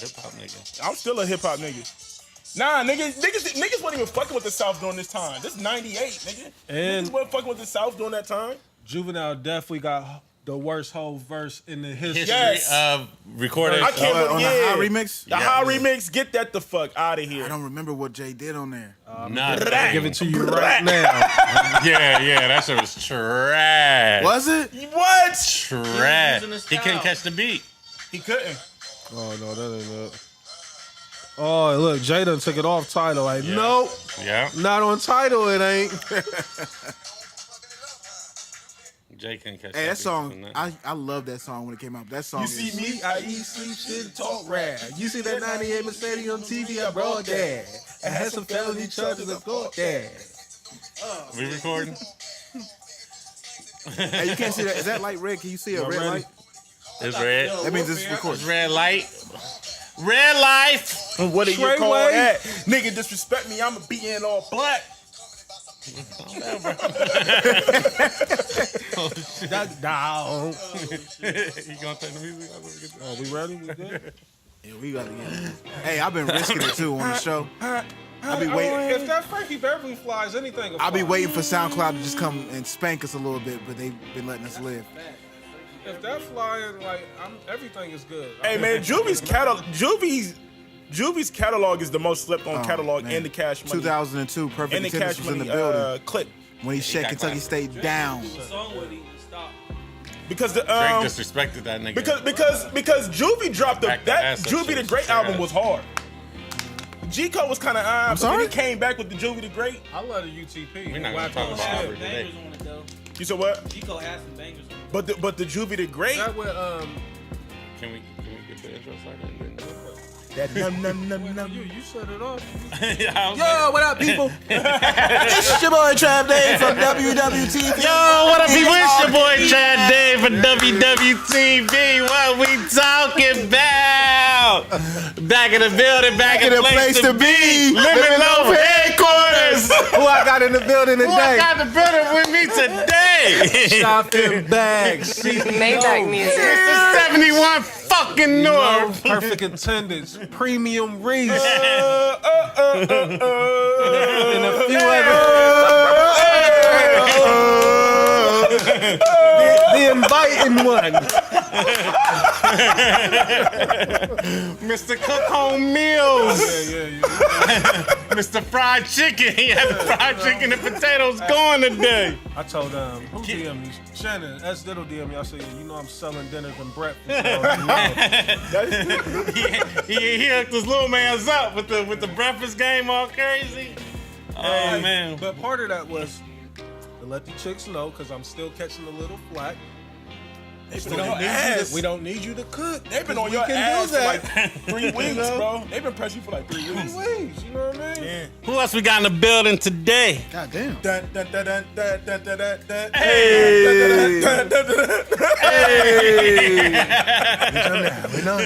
Hip hop nigga. I'm still a hip hop nigga. Nah, niggas wasn't even fucking with the South during this time. This is 98, nigga. And niggas wasn't fucking with the South during that time. Juvenile definitely got the worst whole verse in the history of recorded. I can't on the high remix. The high remix, get that the fuck out of here. I don't remember what Jay did on there. Nah, give it to you right now. yeah, that shit was trash. Was it? What? Trash. He couldn't catch the beat. He couldn't. Oh no, that ain't it. Oh look, Jay done took it off Tidal. Like, nope. Yeah. Not on Tidal, it ain't. Jay couldn't catch Hey, that song, beat. I love that song when it came out. That song You is... see me, I eat, sleep, shit, talk rap. You see that 98 Mercedes on TV? I brought that. I had some felony charges. I caught that. We recording? Hey, you can't see that. Is that light red? Can you see a red light? It's red. That means it's It's recording. red light. Red light. What do you Straight call way. that? Nigga disrespect me, I'ma be in all black. That down. You gonna turn the music? Oh, we ready? We good? Yeah, we got to get it. Hey, I've been risking it too on the show. I'll be waiting. If that Frankie Beverly flies, anything will I'll be fly. waiting for SoundCloud to just come and spank us a little bit, but they've been letting us live. If that flying, like, everything is good. Hey man, Juvie's catalog is the most slept on catalog man. in the Cash Money. 2002, In Perfect the Attendance Cash was in Money the building clip. when he shut got Kentucky classic. State down. Song with him. Stop. Because the Drake disrespected that nigga. because Juvie dropped Back the that ass up Juvie shit the was Great trash. album was hard. G Code was kind of but sorry? then he came back with the Juvie the Great. I love the UTP. We're not gonna Wack talk on about shit. Aubrey today. Bangers on it though. You said what? Chico has some bangers on it. But the Juvie the Great. That with Can we get the intro started? That num. you set it off. Yo, What up, people? It's your boy Trav Dave from WWTB. Yo, what up, people? It's your boy Chad Dave for WWTB. What we talking about? Back in the building, back in the place to be. Living Loaf headquarters. Who I got in the building Who I today? got in the building with me today? Shopping bags. Maybach music. It's 71 fucking North. Perfect attendance. Premium Reese. And a few the inviting one. Mr. Cook Home Meals. Yeah. Mr. Fried Chicken. He had the fried chicken and potatoes going today. I told who DM me? Shannon, S. Diddle DM me. I said, you know I'm selling dinners and breakfast. He hooked his little man's up with the breakfast game all crazy. Oh man. But part of that was to let the chicks know, because I'm still catching a little flack. We don't need you to cook. They've been on 'cause your we can ass do for that. like 3 weeks, You know? bro. They've been pressing you for like 3 weeks. 3 weeks, you know what I mean? Yeah. Who else we got in the building today? God damn. We know.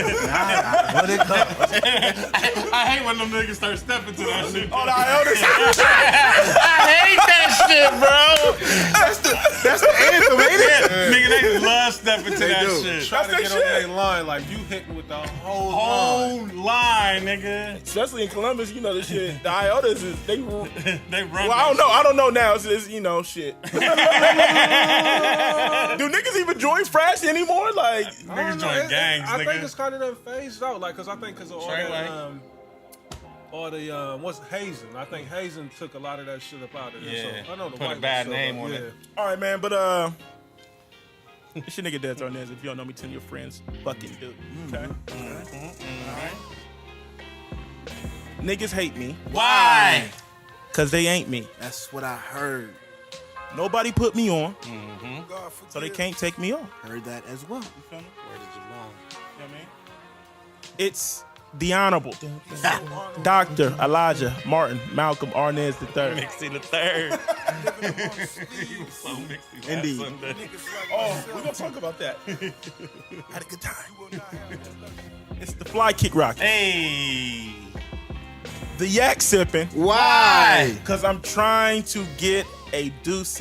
What it comes. I hate when them niggas start stepping to that shit. Oh, the elders. I hate that shit, bro. That's the anthem, ain't it? Nigga, they love stepping to that do. shit. Try to That's get their on shit. that line like you hitting with the whole line. Whole line, nigga. Especially in Columbus, you know the shit. The elders is they. Well, They run. I don't know now. It's you know shit. Do niggas even join Fresh anymore? Like, I don't Niggas know, join gangs, I think nigga. it's kind of done phased out, like, cause of all Straight that, way. what's hazing? I think hazing took a lot of that shit up out of there. Yeah, So I know the put a white bad ones name still on up, it. all right, man. But it's your nigga Dead Arnaz. If you don't know me, tell your friends. Fucking do. Okay. All right. Niggas hate me Why? because they ain't me. That's what I heard. Nobody put me on, so they can't take me on. Heard that as well. Where did you belong? It's the Honorable Dr. Elijah Martin Malcolm Arnaz III. Mixy the third. He was so mixy last Indeed. Sunday. Oh, we're gonna talk about that. Had a good time. It's the Fly Kick Rock. Hey. The yak sipping. Why? Because I'm trying to get a Douce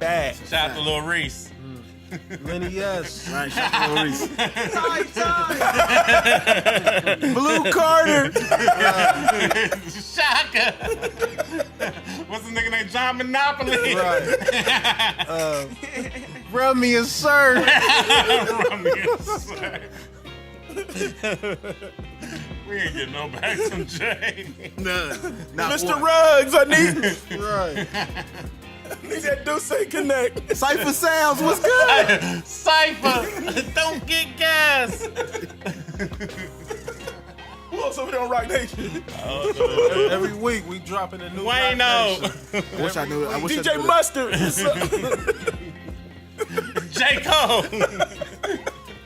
bag. Shout out to Lil Reese. Lenny, yes. Right, Shaka Maurice. Blue Carter. Shaka. What's the nigga named John Monopoly? Right. Rummy and Sir. We ain't getting no back from Jay. None. Not Mr. one. Ruggs, I need Right. that Duce Connect. Cypher Sounds, what's good? Cypher, don't get gas. Who else over there on Rock Nation? Every week we dropping a new Wayno. Rock Nation. I wish I knew. I wish I DJ knew that. Mustard. J. Cole.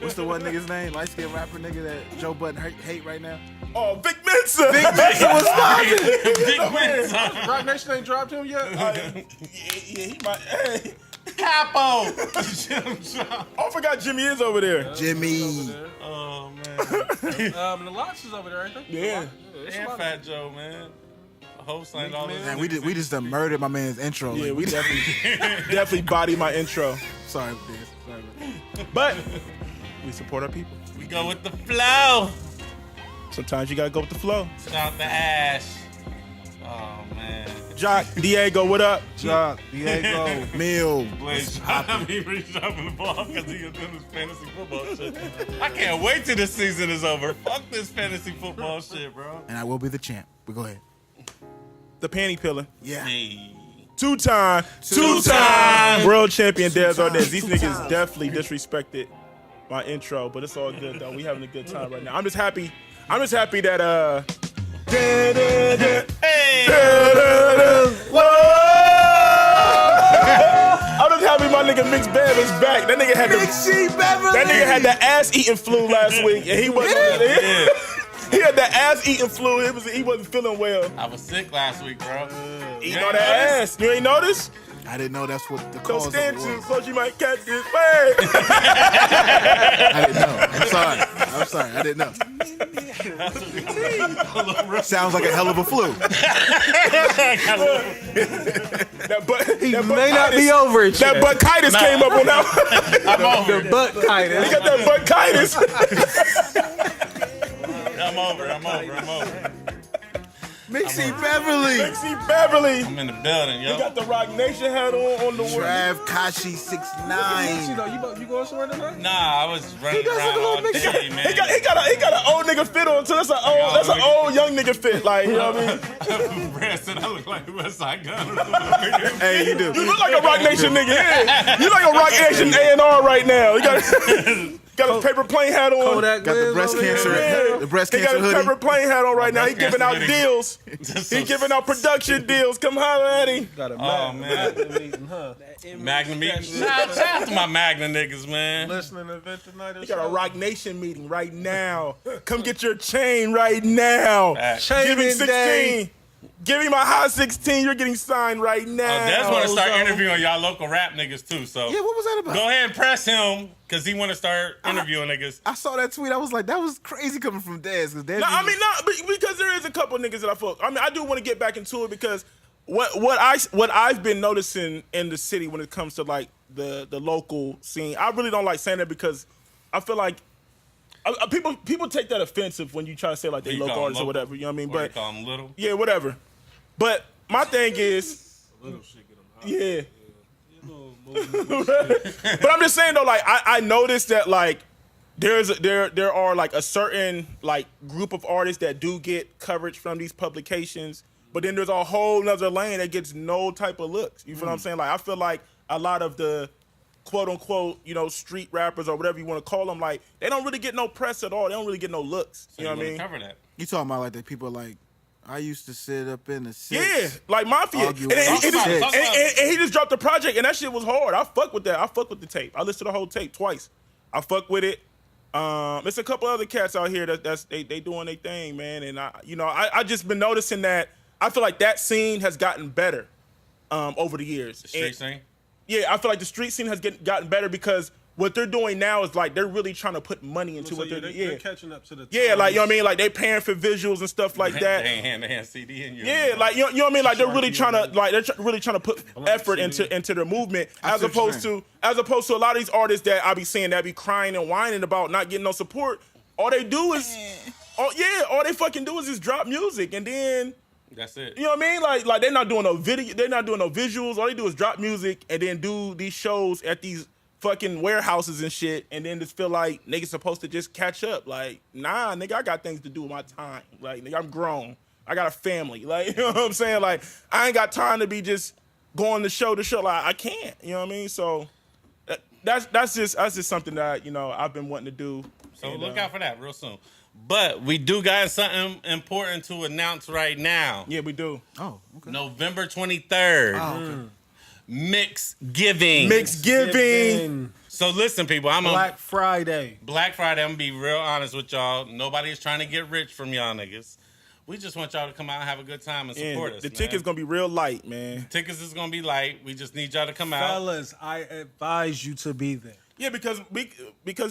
What's the one nigga's name? Light skinned rapper nigga that Joe Budden hate right now. Oh, Vic Mensa. Big Mensa was popping. Big Mensa. Rock Nation ain't dropped him yet? Yeah, he might. Hey. Capo. Oh, I forgot Jimmy is over there. Jimmy. Oh, man. The Lots is over there, ain't they? Yeah. It's a And lot of- Fat Joe, man. Host ain't all this. Man, we just done murdered my man's intro. Yeah, Like, we definitely body my intro. sorry, Biz. Sorry. But we support our people. We go with the flow. Sometimes you gotta go with the flow. Shout out to Ash. Oh, man. Jock, Diego, what up? Jock, Diego. Mill. Blaze I mean, reshuffling the ball because he was doing this fantasy football shit. I can't wait till this season is over. Fuck this fantasy football shit, bro. And I will be the champ. But go ahead. The panty pillar. Yeah. Hey. Two-time world champion Dez Arnaz. These niggas definitely disrespected my intro, but it's all good though. We having a good time right now. I'm just happy that Hey. I'm just happy my nigga MIXX-GIVING is back. That nigga had the ass eating flu last week, and he wasn't. Yeah. He had the ass eating flu. He wasn't feeling well. I was sick last week, bro. Eating all that ass. You ain't notice? I didn't know that's what the Don't cause of it stand too was. close, you might catch this. Way. I didn't know. I'm sorry. I didn't know. Sounds like a hell of a flu. He may not be over it That yet. butt-itis came up on that. I'm over it. Butt Titus. He got that butt-itis. I'm over. Mixie Beverly. See Beverly. I'm in the building, He yo. got the Rock Nation hat on the one. Trav Kashi 6'9". You going somewhere tonight? Nah, I was running does around look a all little day, man. He got an old nigga fit on, so that's an old young nigga fit. Like, you know what I mean? Brad said I look like West Side Gun. Hey, you do. You look like a Rock Nation nigga. Yeah. You like a Rock Nation A&R right now. You got his paper plane hat on. Kodak Got the Wiz breast over there. cancer. Yeah. The breast He got cancer his hoodie. paper plane hat on right now. He breast giving out cancer hoodie. deals. He giving out production deals. Come holler at him. Got a Oh, man. Magnum meeting, huh? Magna meeting. Shout out to my Magna niggas, man. Listening event tonight or We got a something? Rock Nation meeting right now. Come get your chain right now. Facts. Give him Chaining 16. day. Give him a high 16. You're getting signed right now. Des want to start interviewing y'all local rap niggas, too, so Yeah, what was that about? go ahead and press him, because he want to start interviewing niggas. I saw that tweet. I was like, that was crazy coming from Dez. Cause Dez No, I mean, not because there is a couple of niggas that I fuck. I mean, I do want to get back into it because what I've been noticing in the city when it comes to like the local scene, I really don't like saying that because I feel like people take that offensive when you try to say like they You local call 'em artists or local? whatever. You know what I mean? Or But you call him little. yeah, whatever. But my thing is, yeah. But I'm just saying though, like I noticed that like there are like a certain like group of artists that do get coverage from these publications, but then there's a whole nother lane that gets no type of looks. You feel what I'm saying? Like I feel like a lot of the quote unquote, street rappers or whatever you want to call them, like they don't really get no press at all. They don't really get no looks. So You know what I wanna mean? cover that. You talking about like the people like, I used to sit up in the six. Yeah, like Mafia. Argue And, about and- shit. and- and he just dropped the project, and that shit was hard. I fuck with that. I fuck with the tape. I listened to the whole tape twice. I fuck with it. There's a couple other cats out here that's they doing their thing, man. And I just been noticing that I feel like that scene has gotten better over the years. The street And- scene. Yeah, I feel like the street scene has gotten better because what they're doing now is like they're really trying to put money into what they're They're catching up to the yeah, like, you know what I times. mean? Like, they paying for visuals and stuff like that. They ain't hand CD in you. Yeah, like, you know what I mean? Like, they're really trying to, like, really trying to put effort into their movement as opposed to a lot of these artists that I be seeing that be crying and whining about not getting no support. All they do is, all they fucking do is just drop music and then, That's it. you know what I mean? Like they're not doing no video, they're not doing no visuals. All they do is drop music and then do these shows at these fucking warehouses and shit, and then just feel like niggas supposed to just catch up. Like, nah, nigga, I got things to do with my time. Like, nigga, I'm grown. I got a family. Like, you know what I'm saying? Like, I ain't got time to be just going to show to show. Like, I can't. You know what I mean? So that's just something that, you know, I've been wanting to do. So look out for that real soon. But we do got something important to announce right now. Yeah, we do. Oh, okay. November 23rd. Oh, okay. MIXX-GIVING. MIXX-GIVING. So listen, people, Black Friday. Black Friday, I'm gonna be real honest with y'all. Nobody is trying to get rich from y'all niggas. We just want y'all to come out and have a good time and support us. The man. ticket's gonna be real light, man. Tickets is gonna be light. We just need y'all to come out. Fellas, I advise you to be there. Yeah, because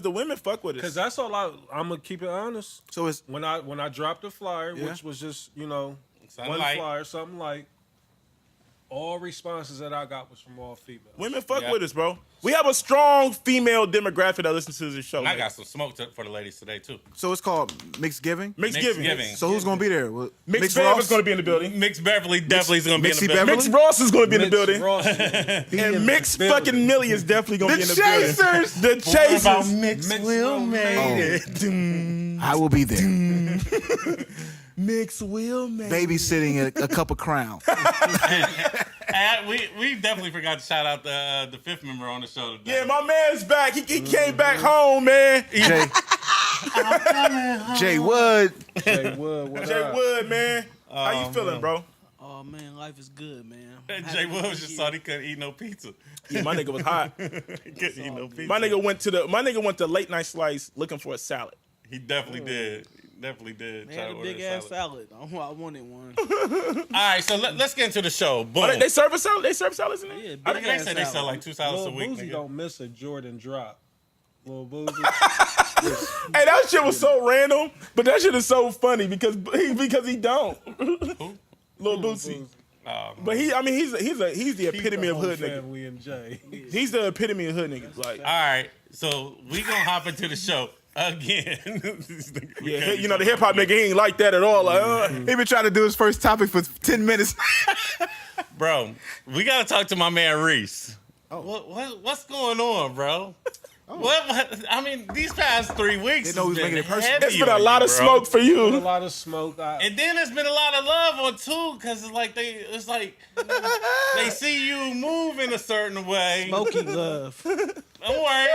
the women fuck with us. Because that's all I'm gonna keep it honest. So it's When I dropped the flyer, Yeah. which was just, you know, Something one light. flyer, something like, all responses that I got was from all females. Women fuck Yeah. with us, bro. We have a strong female demographic that listens to this show. And I man. got some smoke for the ladies today too. so it's called MIXX-GIVING. MIXX-GIVING. MIXX-GIVING. So who's gonna be there? Mix Bev is going to be in the building. Mix Beverly definitely is gonna be in the Mixie building. Beverly? Mix Ross is going to be in the Mix building. Ross be in And the Mix building. fucking Millie is definitely going to be in the building. Chasers! The Chasers. Mix Will made Oh, I will be there, Mix Will, man. babysitting a cup of Crown. We definitely forgot to shout out the fifth member on the show today. Yeah, my man's back. He came back home, man. Jay Wood. Jay Wood, what Jay up? Wood, man. How you feeling, bro? Oh man, life is good, man. Jay Wills just thought he couldn't eat no pizza. Yeah, my nigga was hot. He couldn't eat no pizza. My nigga went to late night slice looking for a salad. He definitely did. Definitely did. They Try had to a order big ass salad. I wanted one. All right, so let's get into the show. Boom. Oh, they serve a salad? They serve salads in there? Yeah, I big think they ass said they sell salad. like 2 salads a Lil week. Boozy Nigga. don't miss a Jordan drop. Lil Boozy. Hey, that shit was so random, but that shit is so funny because he don't. Lil Boosie. But he's the epitome of hood nigga. Family and Jay. He's the epitome of hood niggas. Like, All right, so we gonna hop into the show again. yeah, you know the hip hop nigga, he ain't like that at all. Like, He been trying to do his first topic for 10 minutes. Bro, we gotta talk to my man Reese. What's going on, bro? What? I mean, these past 3 weeks, They know who's has been making it personal. heavy it's been a on lot you, of bro. smoke for A you. lot of smoke. And then there's been a lot of love on too, cause it's like they see you move in a certain way. Smoky love. Don't worry,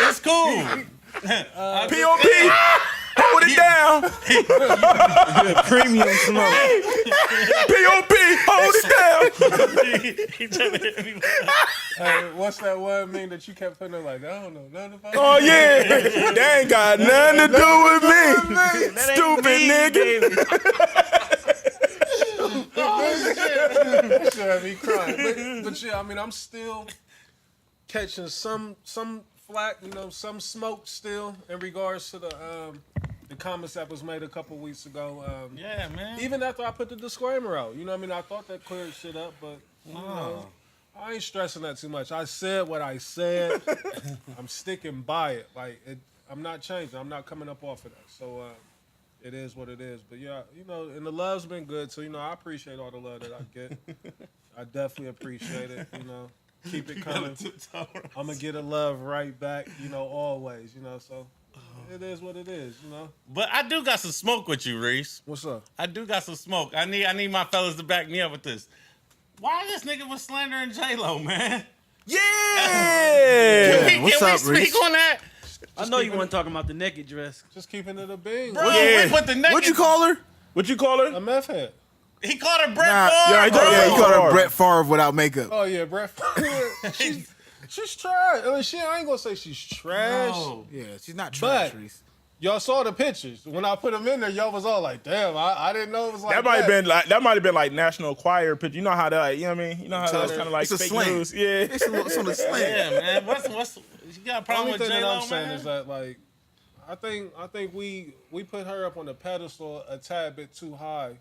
it's cool. P.O.P. Hold it down. Premium smoke. P.O.P. Hold it down. He trying to hit me with Hey, what's that one thing that you kept putting in like, I don't know nothing about it? Oh yeah, that ain't got nothing to do with me. Stupid nigga. That shit had me crying. But yeah, I mean, I'm still catching some flack, you know, some smoke still in regards to the comments that was made a couple weeks ago. Yeah, man. Even after I put the disclaimer out, you know what I mean? I thought that cleared shit up, but you know, I ain't stressing that too much. I said what I said. I'm sticking by it. Like, I'm not changing. I'm not coming up off of that. So it is what it is. But yeah, you know, and the love's been good. So, you know, I appreciate all the love that I get. I definitely appreciate it, you know. Keep it coming. I'm going to get a love right back, you know, always, you know. So it is what it is, you know. But I do got some smoke with you, Reese. What's up? I do got some smoke. I need my fellas to back me up with this. Why this nigga was slandering J-Lo, man? Yeah. Can what's we up, speak Reese? on that? I know you weren't talking about the naked dress. Just keeping it a being. Bro, Yeah. we put the naked... What'd you call her? What you call her? A meth head. He called her Brett Nah, Favre. yeah, he bro. told- Yeah, you called her Favre. Brett Favre without makeup. Oh, yeah, Brett. She's trash. I mean, I ain't going to say she's trash. No. Yeah, she's not But- trash, Reese. Y'all saw the pictures. When I put them in there, y'all was all like, damn, I didn't know it was like that. That might have been like National Choir picture. You know how that, you know what I mean? You know how that's kind of like it's a fake slang. news. Yeah. It's on the slang. Yeah, man. What's you got a problem Only with thing that J-Lo, I'm saying man? is that like, I think we put her up on the pedestal a tad bit too high.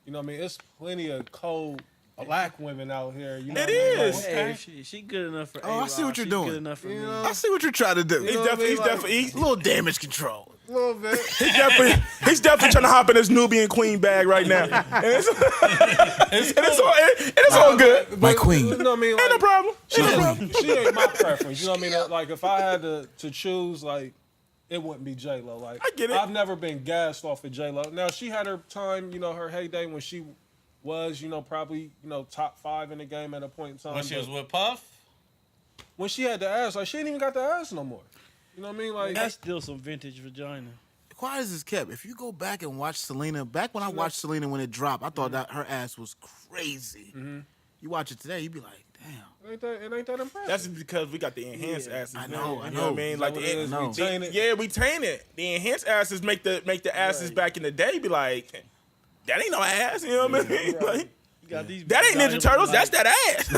You know what I mean? It's plenty of cold black women out here. You know It what I mean? is. Like, Hey, she good enough for Oh, I see what you're She's doing. Good enough for me. I see what you're trying to do. He's know what I mean? definitely. A little damage control. a little bit. He's definitely trying to hop in his Nubian queen bag right now. And it's all good. My queen. You know what I mean? Ain't no Like, problem. she ain't my preference. You know what I mean? Like, if I had to choose, like, it wouldn't be J-Lo. Like, I get it. I've never been gassed off of J-Lo. Now, she had her time, you know, her heyday when she was, you know, probably, you know, top 5 in the game at a point in time. When she But was with Puff? when she had the ass, like, she ain't even got the ass no more. You know what I mean? Like, That's still some vintage vagina. Why is this kept? If you go back and watch Selena, back when I watched Selena when it dropped, I thought that her ass was crazy. You watch it today, you be like, damn. it ain't that impressive. That's because we got the enhanced asses. I now. know, You I know what know. I mean? Is Like that what it is? No. We taint it? Yeah, we taint it. The enhanced asses make the asses back in the day be like, that ain't no ass. You know what I mean? Like, You got these that ain't Ninja Turtles. That's that ass.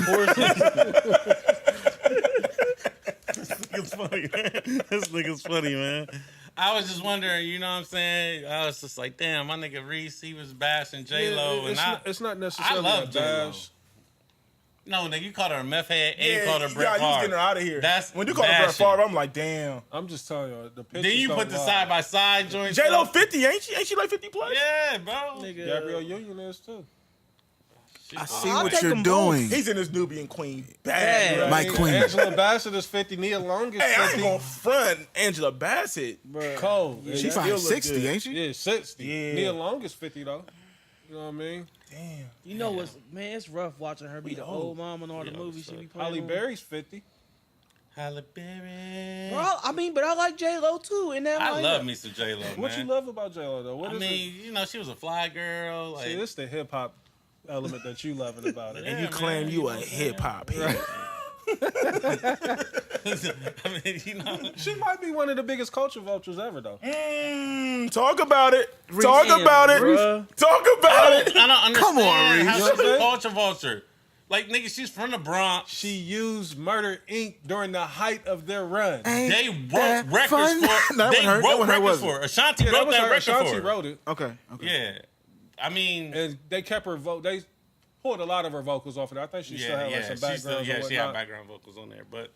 It's funny, man. This nigga's funny, man. I was just wondering, you know what I'm saying? I was just like, damn, my nigga Reese, he was bashing J-Lo. It's not necessarily I love a J-Lo. bash. No, nigga, you called her a meth head and you called her Brett you was Favre. getting her out of here. That's when you call her Brett bashing. Favre, I'm like, damn. I'm just telling you, the pictures Then you don't put the lie. side by side joints. J-Lo up. 50, ain't she? Ain't she like 50 plus? Yeah, bro. Nigga, Gabrielle Union is too. I see I'll what take you're them both. doing. He's in his Nubian queen bag. Yeah. bro. My queen. Angela Bassett is 50. Nia Long is Hey, I ain't 50. gonna front Angela Bassett. Cold. Yeah, Yeah, She's still probably look 60, good. ain't she? yeah, 60. Yeah. Nia Long is 50 though. You know what I mean? Damn. You know what's, man, it's rough watching her be the old mom in all the movies she be playing. Halle on. Berry's 50. Halle Berry. Bro, I mean, but I like J-Lo too in that I lineup. love me some J-Lo, man. What you love about J-Lo though? What I is mean, you know, she was a fly girl. it? Like, See, this the hip hop element that you loving about it. And you man, claim you you a know, hip hop head. I mean, you know. She might be one of the biggest culture vultures ever though. Talk about it. Talk about it. bruh. Talk about it. I don't understand Come on, Reese. how You know she's what I'm a saying? culture vulture. Like, nigga, she's from the Bronx. She used Murder Inc. during the height of their run. They Ain't wrote that records fun? for. That They one hurt. That wrote one hurt, records wasn't for. it? Ashanti Yeah, wrote that record Ashanti for. her. wrote it. Okay. Yeah, I mean, And they kept her They pulled a lot of her vocals off of it. I think she still had like some she backgrounds still, and she had whatnot. background vocals on there, but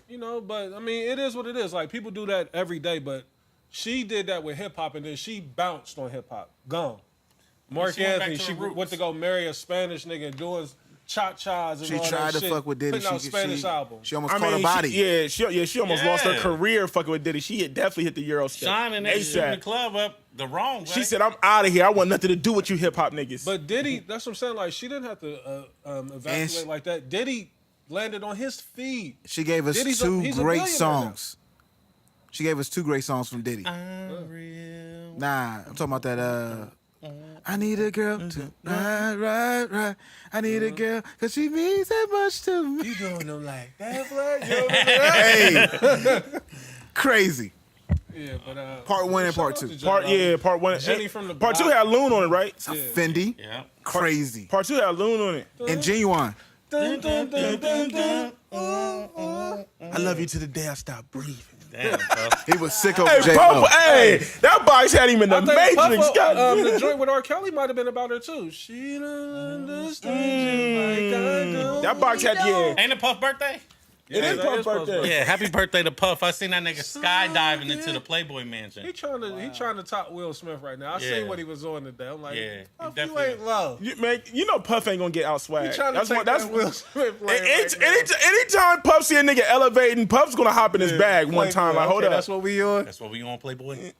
You know, but I mean, it is what it is. Like people do that every day, but she did that with hip hop, and then she bounced on hip hop. Gone. Mark She went back Anthony, to she her roots. went to go marry a Spanish nigga and doing cha-chas and She all tried that to shit, fuck with Diddy. putting out Spanish albums. She almost caught a body. She almost lost her Yeah. career fucking with Diddy. She had definitely hit the Euro step. shining that shooting the ASAP. club up the wrong way. She said, "I'm out of here. I want nothing to do with you hip hop niggas." But Diddy, that's what I'm saying. Like she didn't have to evacuate like that. Diddy landed on his feet. She gave us Diddy's two he's a great billionaire songs. She gave us two great songs from Diddy. Unreal. Nah, I'm talking about that. I need a girl to ride. I need a girl because she means that much to me. You doing them like that, Flag? You know Hey, crazy. Yeah, but Part one and shout part out two. to J-Lo. Part one. Jenny from the Part two block. had Loon on it, right? Yeah. Fendi, Yeah. crazy. Part two had Loon on it. And Genuine. Dun, dun, dun, dun, dun. I love you to the day I stop breathing. Damn, bro. He was sick over Hey, J-Lo. Puff, hey, that box had him in the I think Matrix. Puffa, God. the joint with R. Kelly might have been about her too. She don't understand you like I do. That box had, yeah. Ain't it Puff birthday? It is that Puff's Puff's birthday. Yeah, happy birthday to Puff. I seen that nigga skydiving into the Playboy Mansion. He trying to top Will Smith right now. I Yeah. seen what he was on today. I'm like, Yeah, he Puff, you definitely- ain't low. You know Puff ain't gonna get out swag. He trying to take that's that Will Smith lane right now. anytime Puff see a nigga elevating, Puff's gonna hop in his bag one time. Like, hold Okay, up. that's what we on. That's what we on Playboy.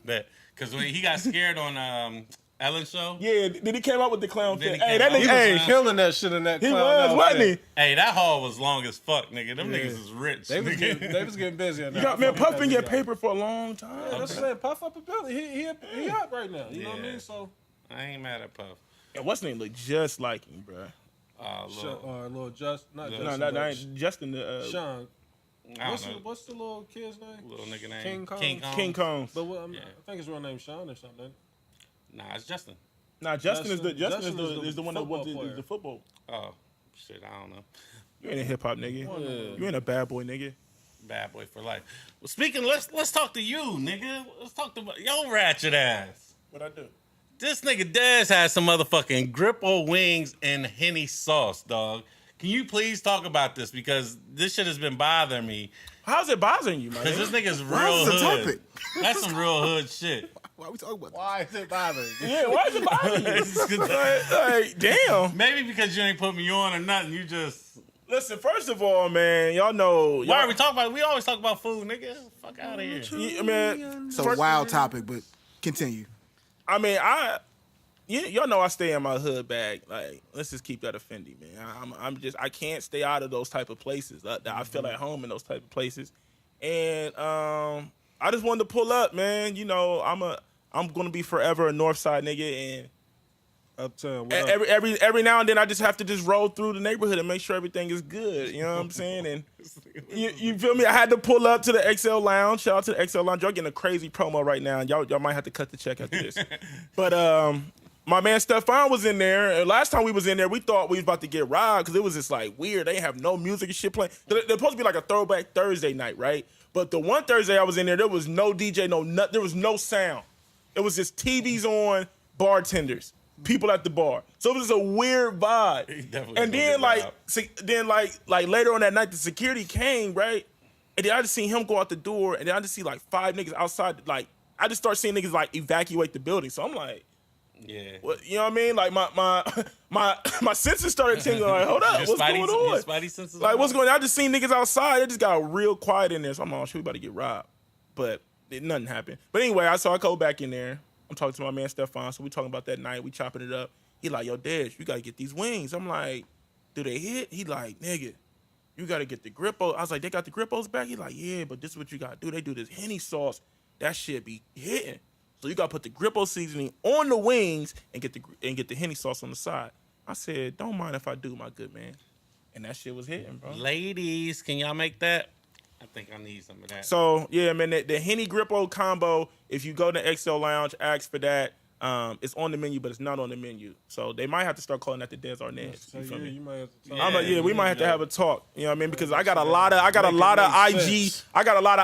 Bet. Because when he got scared on Ellen's show. Yeah, then he came out with the clown Then fit. he Hey, came that out nigga, with hey, the clown. Killing that shit in that he clown was, outfit. wasn't he? Hey, that hall was long as fuck, nigga. Them niggas is rich. They was nigga. getting busy on that. You got, man, Puff been getting paper. paper for a long time. Yeah, that's what I'm saying. Puff up a building. He up right now. You know what I Yeah. mean? So, I ain't mad at Puff. And what's name look just like him, bro. Lil. Lil Just, not No, Justin, No, but ain't Justin. Sean. What's the little kid's name? Little nigga name. King Kong. King Kong. But I think his real name's Sean or something. Nah, it's Justin. Nah, Justin is the one that was the football. Oh, shit, I don't know. You ain't a hip hop nigga. You ain't a bad boy nigga. Bad boy for life. Well, speaking, let's talk to you, nigga. Let's talk to your ratchet ass. What I do? This nigga Dez has some motherfucking grippo wings and Henny sauce, dog. Can you please talk about this? Because this shit has been bothering me. How's it bothering you, man? Because this nigga's real Why is this a hood. topic? That's some real hood shit. Why are we talking about that? Why is it bothering you? Yeah, why is it bothering you? like, damn. Maybe because you ain't put me on or nothing. You just... Listen, first of all, man, y'all know. Why are we talking about... We always talk about food, nigga. Fuck out of here. It's a wild topic, but continue. I mean, y'all know I stay in my hood bag. Like, let's just keep that offending, man. I can't stay out of those type of places. I feel at home in those type of places, and I just wanted to pull up, man. You know, I'm gonna be forever a Northside nigga, and Uptown. every now and then I just have to just roll through the neighborhood and make sure everything is good. You know what I'm saying? And you feel me? I had to pull up to the XL Lounge. Shout out to the XL Lounge. Y'all getting a crazy promo right now. Y'all might have to cut the check after this, but my man Stefan was in there, and last time we was in there, we thought we was about to get robbed because it was just like weird. They ain't have no music and shit playing. They're supposed to be like a throwback Thursday night, right? But the one Thursday I was in there was no DJ, there was no sound. It was just TVs on, bartenders, people at the bar. So it was just a weird vibe. And then like later on that night, the security came, right? And then I just seen him go out the door, and then I just see like 5 niggas outside. Like I just start seeing niggas like evacuate the building. So I'm like. Yeah. What, you know what I mean? Like my senses started tingling. Like, hold up, what's going on? Your spidey senses. Like, what's going on? I just seen niggas outside. It just got real quiet in there. So I'm like, oh, shit, we about to get robbed. But nothing happened. But anyway, I go back in there. I'm talking to my man Stefan. So we talking about that night. We chopping it up. He like, yo, Dej, you gotta get these wings. I'm like, do they hit? He like, nigga, you gotta get the grippos. I was like, they got the grippos back? He like, yeah, but this is what you gotta do. They do this Henny sauce. That shit be hitting. So you gotta put the grippo seasoning on the wings and get the Henny sauce on the side. I said, don't mind if I do, my good man. And that shit was hitting, bro. Ladies, can y'all make that? I think I need some of that. So yeah, man, the Henny grippo combo. If you go to XL Lounge, ask for that. It's on the menu, but it's not on the menu. So they might have to start calling that the Des Arnaz. So you might have to talk. I'm like, we might have to have a talk. You know what I mean? Because I got a lot of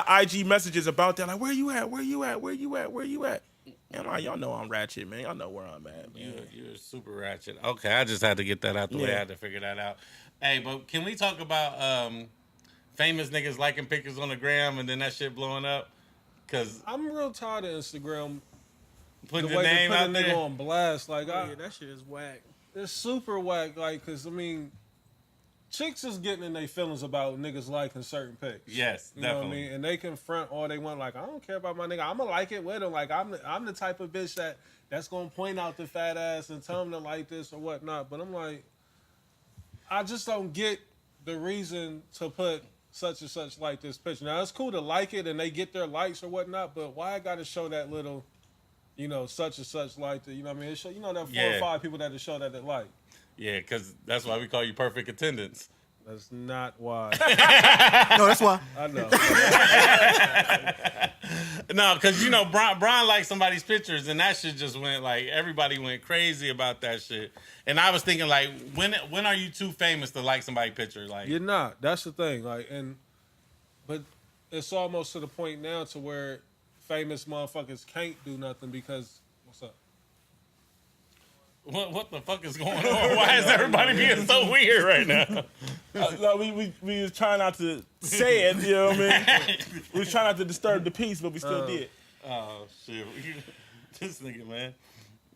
IG messages about that. Like, where you at? Where you at? Where you at? Where you at? And y'all know I'm ratchet, man. Y'all know where I'm at, man. You're super ratchet. Okay, I just had to get that out the way. I had to figure that out. Hey, but can we talk about famous niggas liking pictures on the gram and then that shit blowing up? Because I'm real tired of Instagram. Putting the your way name they put out a there. nigga on blast, like Yeah, that shit is whack. it's super whack. Like, cause I mean, chicks is getting in their feelings about niggas liking certain pics. Yes, you definitely. know what I mean, and they can front all they want. Like, I don't care about my nigga. I'ma like it with him. Like, I'm the type of bitch that's gonna point out the fat ass and tell him to like this or whatnot. But I'm like, I just don't get the reason to put such and such like this picture. Now it's cool to like it and they get their likes or whatnot, but why I gotta show that little, such and such like the, you know what I mean? It show, that 4 or 5 people that show that they like. Yeah, because that's why we call you perfect attendance. That's not why. No, that's why. I know. No, because Brian liked somebody's pictures, and that shit just went like everybody went crazy about that shit. And I was thinking like, when are you too famous to like somebody's picture? Like, You're not. That's the thing. Like, but it's almost to the point now to where famous motherfuckers can't do nothing because what's up? what the fuck is going on? Why is everybody being so weird right now? No, we was trying not to say it, you know what I mean? We was trying not to disturb the peace, but we still did. Oh shit, this nigga, man.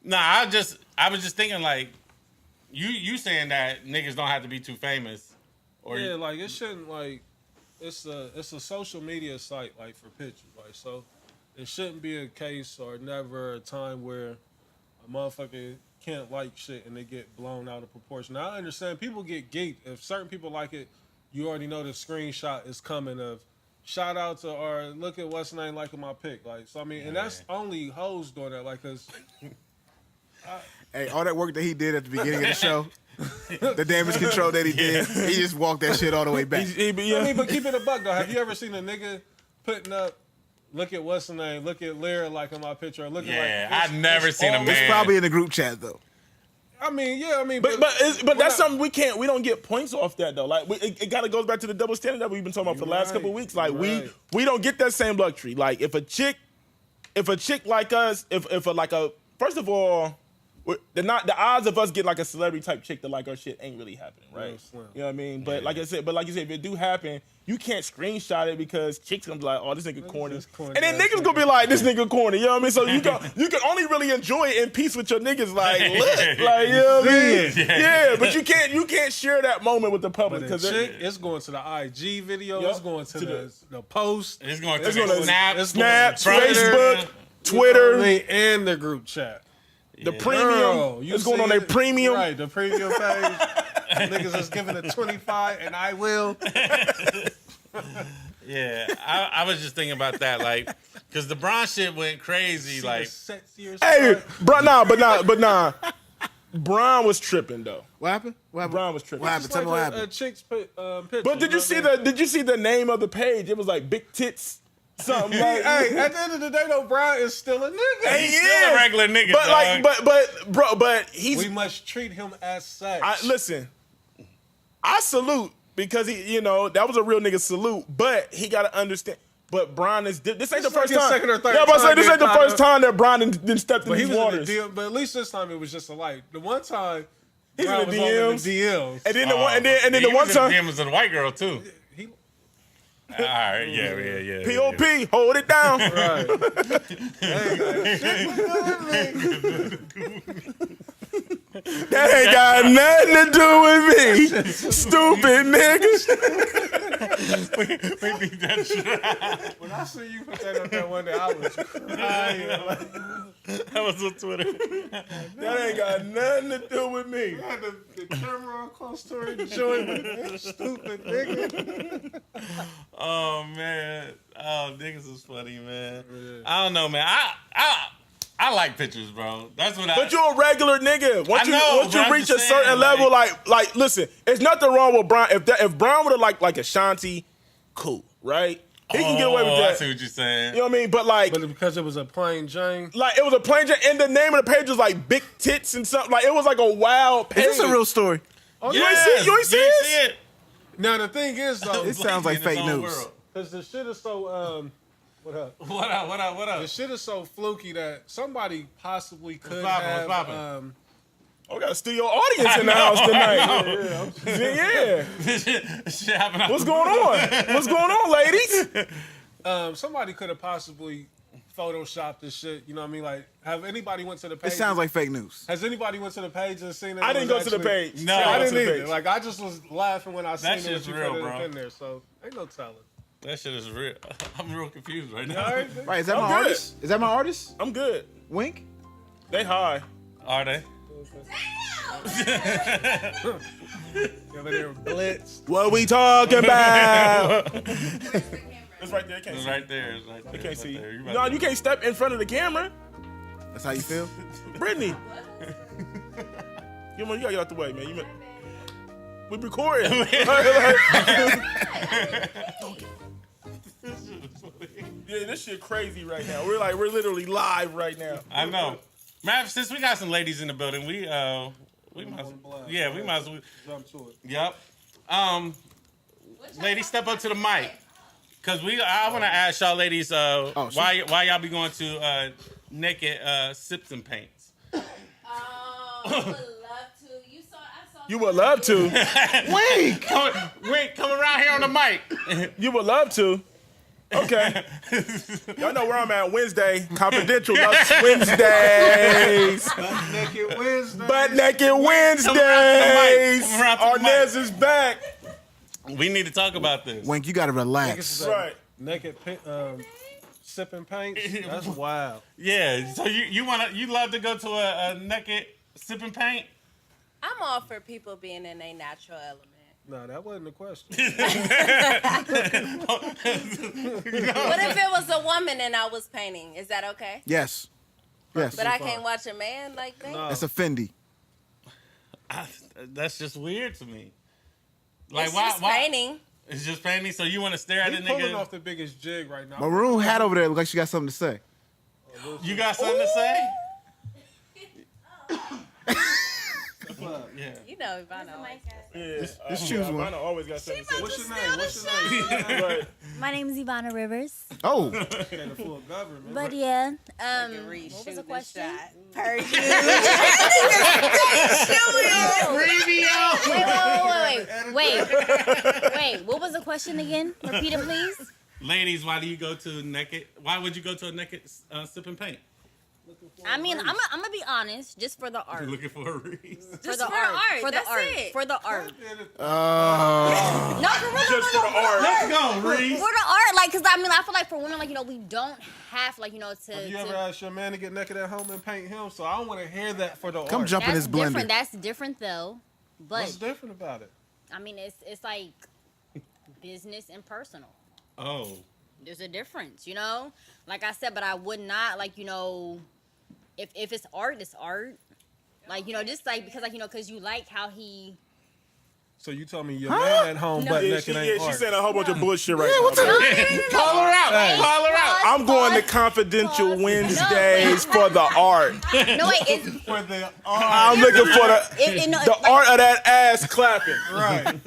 Nah, I was just thinking like, you saying that niggas don't have to be too famous, or Yeah, like it shouldn't like. It's a social media site like for pictures, like so. It shouldn't be a case or never a time where a motherfucker can't like shit and they get blown out of proportion. Now, I understand people get geeked. If certain people like it, you already know the screenshot is coming of shout out to or look at what's name liking my pic. Like, so I mean, and that's only hoes doing that. Like, cause Hey, all that work that he did at the beginning of the show, The damage control that he did, he just walked that shit all the way back. I mean, but keep it a buck though. Have you ever seen a nigga putting up? Look at what's the name? Look at Lyra like in my picture. Look Yeah, at like I've never seen a man. It's probably in the group chat though. I mean, yeah, I mean, but that's something we don't get points off that though. Like it kind of goes back to the double standard that we've been talking about for the last couple of weeks. Like we don't get that same luxury. Like if a chick like us, first of all, the odds of us getting like a celebrity type chick to like our shit ain't really happening, right? You know what I mean? But like you said, if it do happen, you can't screenshot it because chicks gonna be like, oh, this nigga corny. And then niggas gonna be like, this nigga corny. You know what I mean? So you can only really enjoy it in peace with your niggas. Like, look, like, you know what I mean? Yeah, but you can't share that moment with the public because it's going to the IG video. It's going to the post. It's going to the Snap, Facebook, Twitter, and the group chat. The premium. It's going on their premium. Right, the premium page. Niggas is giving it 25 and I will. Yeah, I was just thinking about that, like, because the Bron shit went crazy, like. Hey, but nah. Bron was tripping though. What happened? Bron was tripping. What happened? Tell me what happened. Chick's picture. But did you see the name of the page? It was like Big Tits. Something like. Hey, at the end of the day, though, Brian is still a nigga. He's still a regular nigga. But he's. We must treat him as such. Listen, I salute because that was a real nigga salute. But he got to understand. But Brian is. This ain't the first time. Second or third yeah, but I say this ain't the first time that Brian didn't step in these waters. But at least this time it was just a light. The one time he's in the DMs. And then the one time DMs was a white girl too. All right, yeah. POP, hold it down. Right. That ain't got nothing to do with me. Stupid niggas. We beat that shit. When I see you put that up there one day, I was crying. That was on Twitter. That ain't got nothing to do with me. I had the camera on close to her enjoying stupid nigga. Oh man, niggas is funny, man. Yeah. I don't know, man. I like pictures, bro. That's what But you're a regular nigga. Once you reach a certain level, like, listen, there's nothing wrong with Brian. If Brian would have like Ashanti, cool, right? He can get away with that. I see what you're saying. You know what I mean? But because it was a plain Jane. Like, it was a plain Jane, and the name of the page was like Big Tits and something. Like, it was like a wild page. Is this a real story? Oh, yes. You ain't see it? Now, the thing is, though. It sounds like fake news. Because the shit is so, what up? What up? The shit is so fluky that somebody possibly could have. We got a studio audience in the house tonight. Yeah. This shit happened. What's going on? What's going on, ladies? Somebody could have possibly photoshopped this shit. You know what I mean? Like, have anybody went to the page? It sounds like fake news. Has anybody went to the page and seen it? I didn't go to the page. No, I didn't either. Like, I just was laughing when I seen it. Shit's real, bro. In there, so ain't no telling. That shit is real. I'm real confused right now. Right, is that my artist? Is that my artist? I'm good. Wink? They high. Are they? What we talking about? It's right there. It's right there. You can't see. No, you can't step in front of the camera. That's how you feel? Brittany. You gotta get out the way, man. We recording. Yeah, this shit crazy right now. We're literally live right now. I know. Man, since we got some ladies in the building, we might as well jump to it. Yep. Ladies, step up to the mic. Cause I wanna ask y'all ladies why y'all be going to naked sips and paints. I would love to. You would love to. Wink! Come around here on the mic. You would love to. Okay. Y'all know where I'm at. Wednesday. Confidential. Wednesdays. Butt naked Wednesdays. Butt naked Wednesdays. Arnez is back. We need to talk about this. Wink, you gotta relax. Right. Naked sipping paint. That's wild. Yeah. So you love to go to a naked sipping paint? I'm all for people being in a natural element. No, that wasn't the question. What if it was a woman and I was painting? Is that okay? Yes. But I can't watch a man like that? No. That's a Fendi. That's just weird to me. It's just painting. It's just painting. So you want to stare at a He's pulling nigga? off the biggest jig right now. Maroon hat over there. Look like she got something to say. You got something to say? Yeah. You know, Ivana. Just choose one. Ivana always got something to say. What's your name? Right. My name is Ivana Rivers. Oh, Can't afford government. But yeah, What was the question? Per Wait, what was the question again? Repeat it, please. Ladies, why do you go to naked? Why would you go to a naked sip and paint? I mean, I'm gonna be honest, just for the art. Looking for a reason. For the for art. art, For the that's art. it. For the art. No, for real. Just for the art. Let's go, Reese. For the art, like, cause I mean, I feel like for women, like, you know, we don't have, like, you know, to. Have you ever asked your man to get naked at home and paint him? So I don't want to hear that for the come art. jump in That's this blender. different. That's different though. But What's different about it? I mean, it's like business and personal. Oh. There's a difference, you know. Like I said, but I would not, like, you know, if it's art, it's art. Like, you know, just like because, like, you know, because you like how he. So you told me your man at home butt Yeah, naked ain't she art. said a whole bunch of bullshit right now. Call her out. Call her out. I'm going to confidential Wednesdays for the art. No, wait, it's For the art. I'm looking for the art of that ass clapping. Right.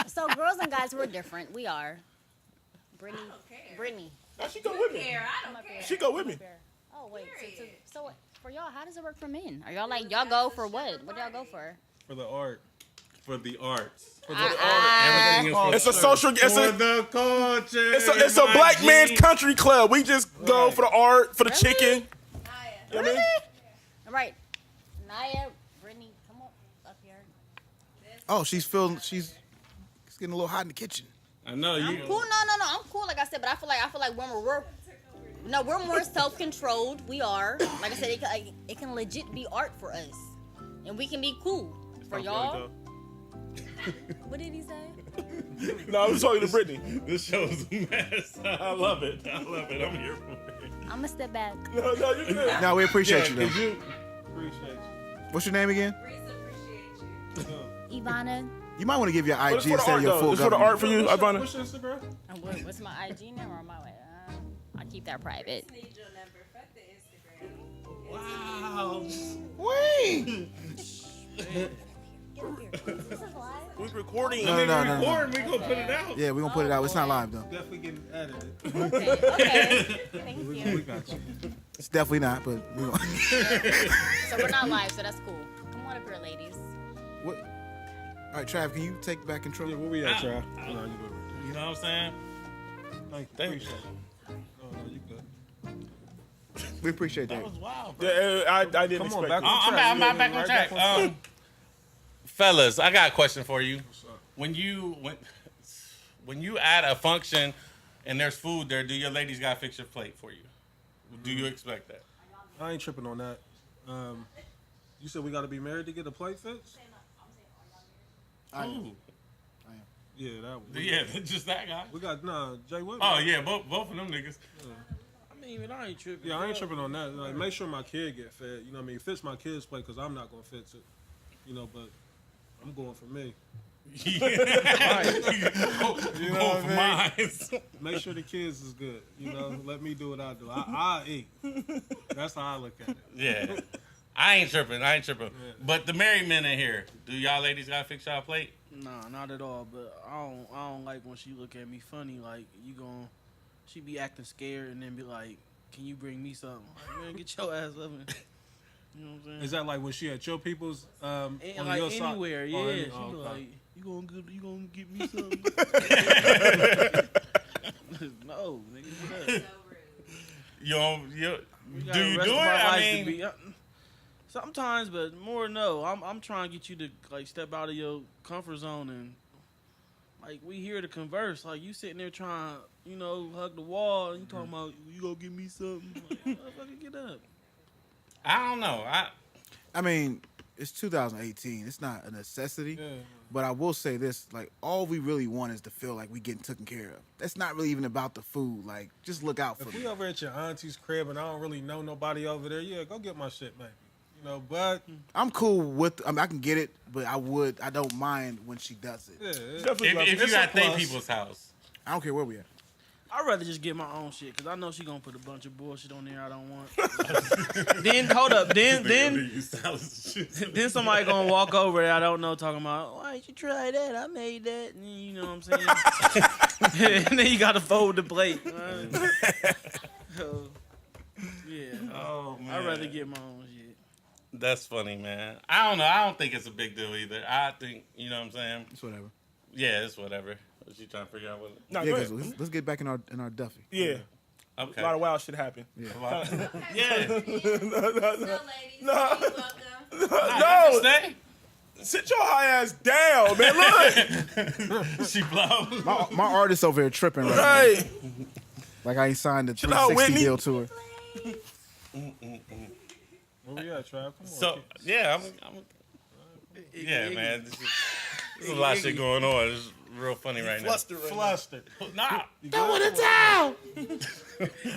So girls and guys, we're different. We are. Brittany. Now she go with me. I don't care. She go with me. Oh wait, so what, for y'all, how does it work for men? Are y'all like y'all go for what? What do y'all go for? For the art. For the arts. Everything is for It's a social. For the culture. It's a black man's country club. We just go for the art, for the chicken. You know what I mean? All right, Naya, Brittany, come on up here. Oh, she's it's getting a little hot in the kitchen. I know you. Cool, no, I'm cool. Like I said, but I feel like when we're more self-controlled. We are. Like I said, it can legit be art for us, and we can be cool for y'all. What did he say? No, I was talking to Brittany. This show's a mess. I love it. I'm here for it. I'm gonna step back. No, you good. No, we appreciate you though. Appreciate you. What's your name again? Ivana. You might want to give your But IG it's for the instead art, of your though. full It's for the government. art for you, Ivana. What's your Instagram? What's my IG name or my way? I keep that private. Wow. Wait. We're recording. No. We gonna put it out. Yeah, we're gonna put it out. It's not live though. Definitely getting edited. Okay. Thank you. We got you. It's definitely not, but we're gonna. So we're not live, so that's cool. Come on up here, ladies. What? All right, Trav, can you take back control? Yeah, where we at, Trav? You know what I'm saying? Thank you. Appreciate it. No, you good. We appreciate that. That was wild, bro. Yeah, I didn't Come on, expect back it. on I'm track. back on Right track. Fellas, I got a question for you. When you add a function and there's food there, do your ladies gotta fix your plate for you? Do you expect that? I ain't tripping on that. You said we got to be married to get a plate fixed? Ooh. Yeah, that one. Yeah, just that guy. We got, Jay Wood. Oh yeah, both of them niggas. I mean, I ain't tripping. Yeah, I ain't tripping on that. Like, make sure my kid get fed. You know what I mean? Fix my kid's plate because I'm not going to fix it. You know, but I'm going for me. You know what I mean? mine. Make sure the kids is good. You know, let me do what I do. I eat. That's how I look at it. Yeah. I ain't tripping. But the married men in here, do y'all ladies gotta fix y'all plate? Nah, not at all. But I don't like when she look at me funny. Like she be acting scared and then be like, "Can you bring me something?" Like, man, get your ass up. And, you know what I'm saying? Is that like when she at your people's on like your side? anywhere, Oh, yeah. She oh, be okay. like, "You gonna get me something?" No, nigga. What up? Do you do it? I mean, sometimes, but more no. I'm trying to get you to like step out of your comfort zone and like we here to converse. Like you sitting there trying, hug the wall and you talking about you gonna give me something. Like, motherfucker, get up. I don't know. I mean, it's 2018. It's not a necessity. Yeah. But I will say this, like, all we really want is to feel like we getting taken care of. That's not really even about the food. Like, just look out for If me. we over at your auntie's crib and I don't really know nobody over there, yeah, go get my shit, man. You know, but I'm cool with. I mean, I can get it, but I don't mind when she does it. yeah, If you at they people's house. I don't care where we at. I'd rather just get my own shit because I know she gonna put a bunch of bullshit on there I don't want. Then hold up, then somebody gonna walk over that I don't know talking about. Why didn't you try that? I made that. And you know what I'm saying? And then you gotta fold the plate. So, yeah. Oh man. I'd rather get my own shit. That's funny, man. I don't know. I don't think it's a big deal either. I think, you know what I'm saying? It's whatever. Yeah, it's whatever. Was you trying to figure out what? No, Yeah, go 'cause ahead. let's get back in our Duffy. Yeah. Okay. A lot of wild shit happened. Yeah. Yeah. No. No. Stay. Sit your high ass down, man. Look. She blow. My artist over here tripping right Right. now. Like I ain't signed the Chill out, 360 Whitney. deal to her. where we at, Trav? Come on. So yeah, yeah, man. There's a lot of shit going on. It's real funny right now. Flustered. Nah. Don't want it down.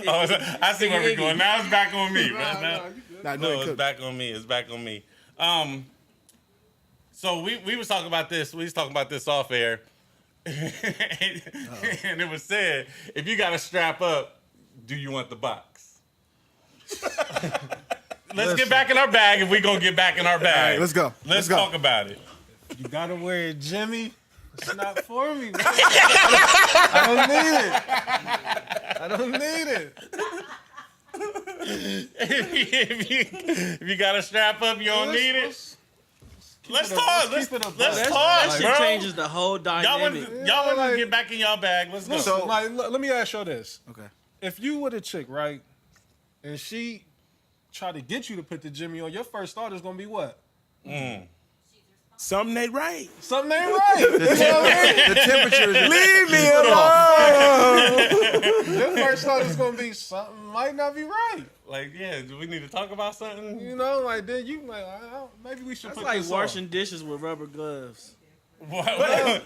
Oh, I see where we're going. Now it's back on me, man. No, it's cook. back on me. It's back on me. So we was talking about this. We was talking about this off air, and it was said, if you got to strap up, do you want the box? Let's get back in our bag. If we gonna get back in our bag, All right, let's go. Let's talk about it. You gotta wear it, Jimmy. It's not for me, man. I don't need it. If you got to strap up, you don't need it. Let's talk. Let's talk, That shit bro. changes the whole dynamic. Y'all want like- to get back in y'all bag? Let's go. So, like, let me ask you this. Okay. If you were a chick, right, and she tried to get you to put the Jimmy on, your first thought is gonna be what? Something ain't right. Something ain't right. The temperature is Leave me alone. Your first thought is gonna be something might not be right. Like, yeah, do we need to talk about something? You know, like then you like maybe we should It's put like this washing dishes with rubber gloves. What?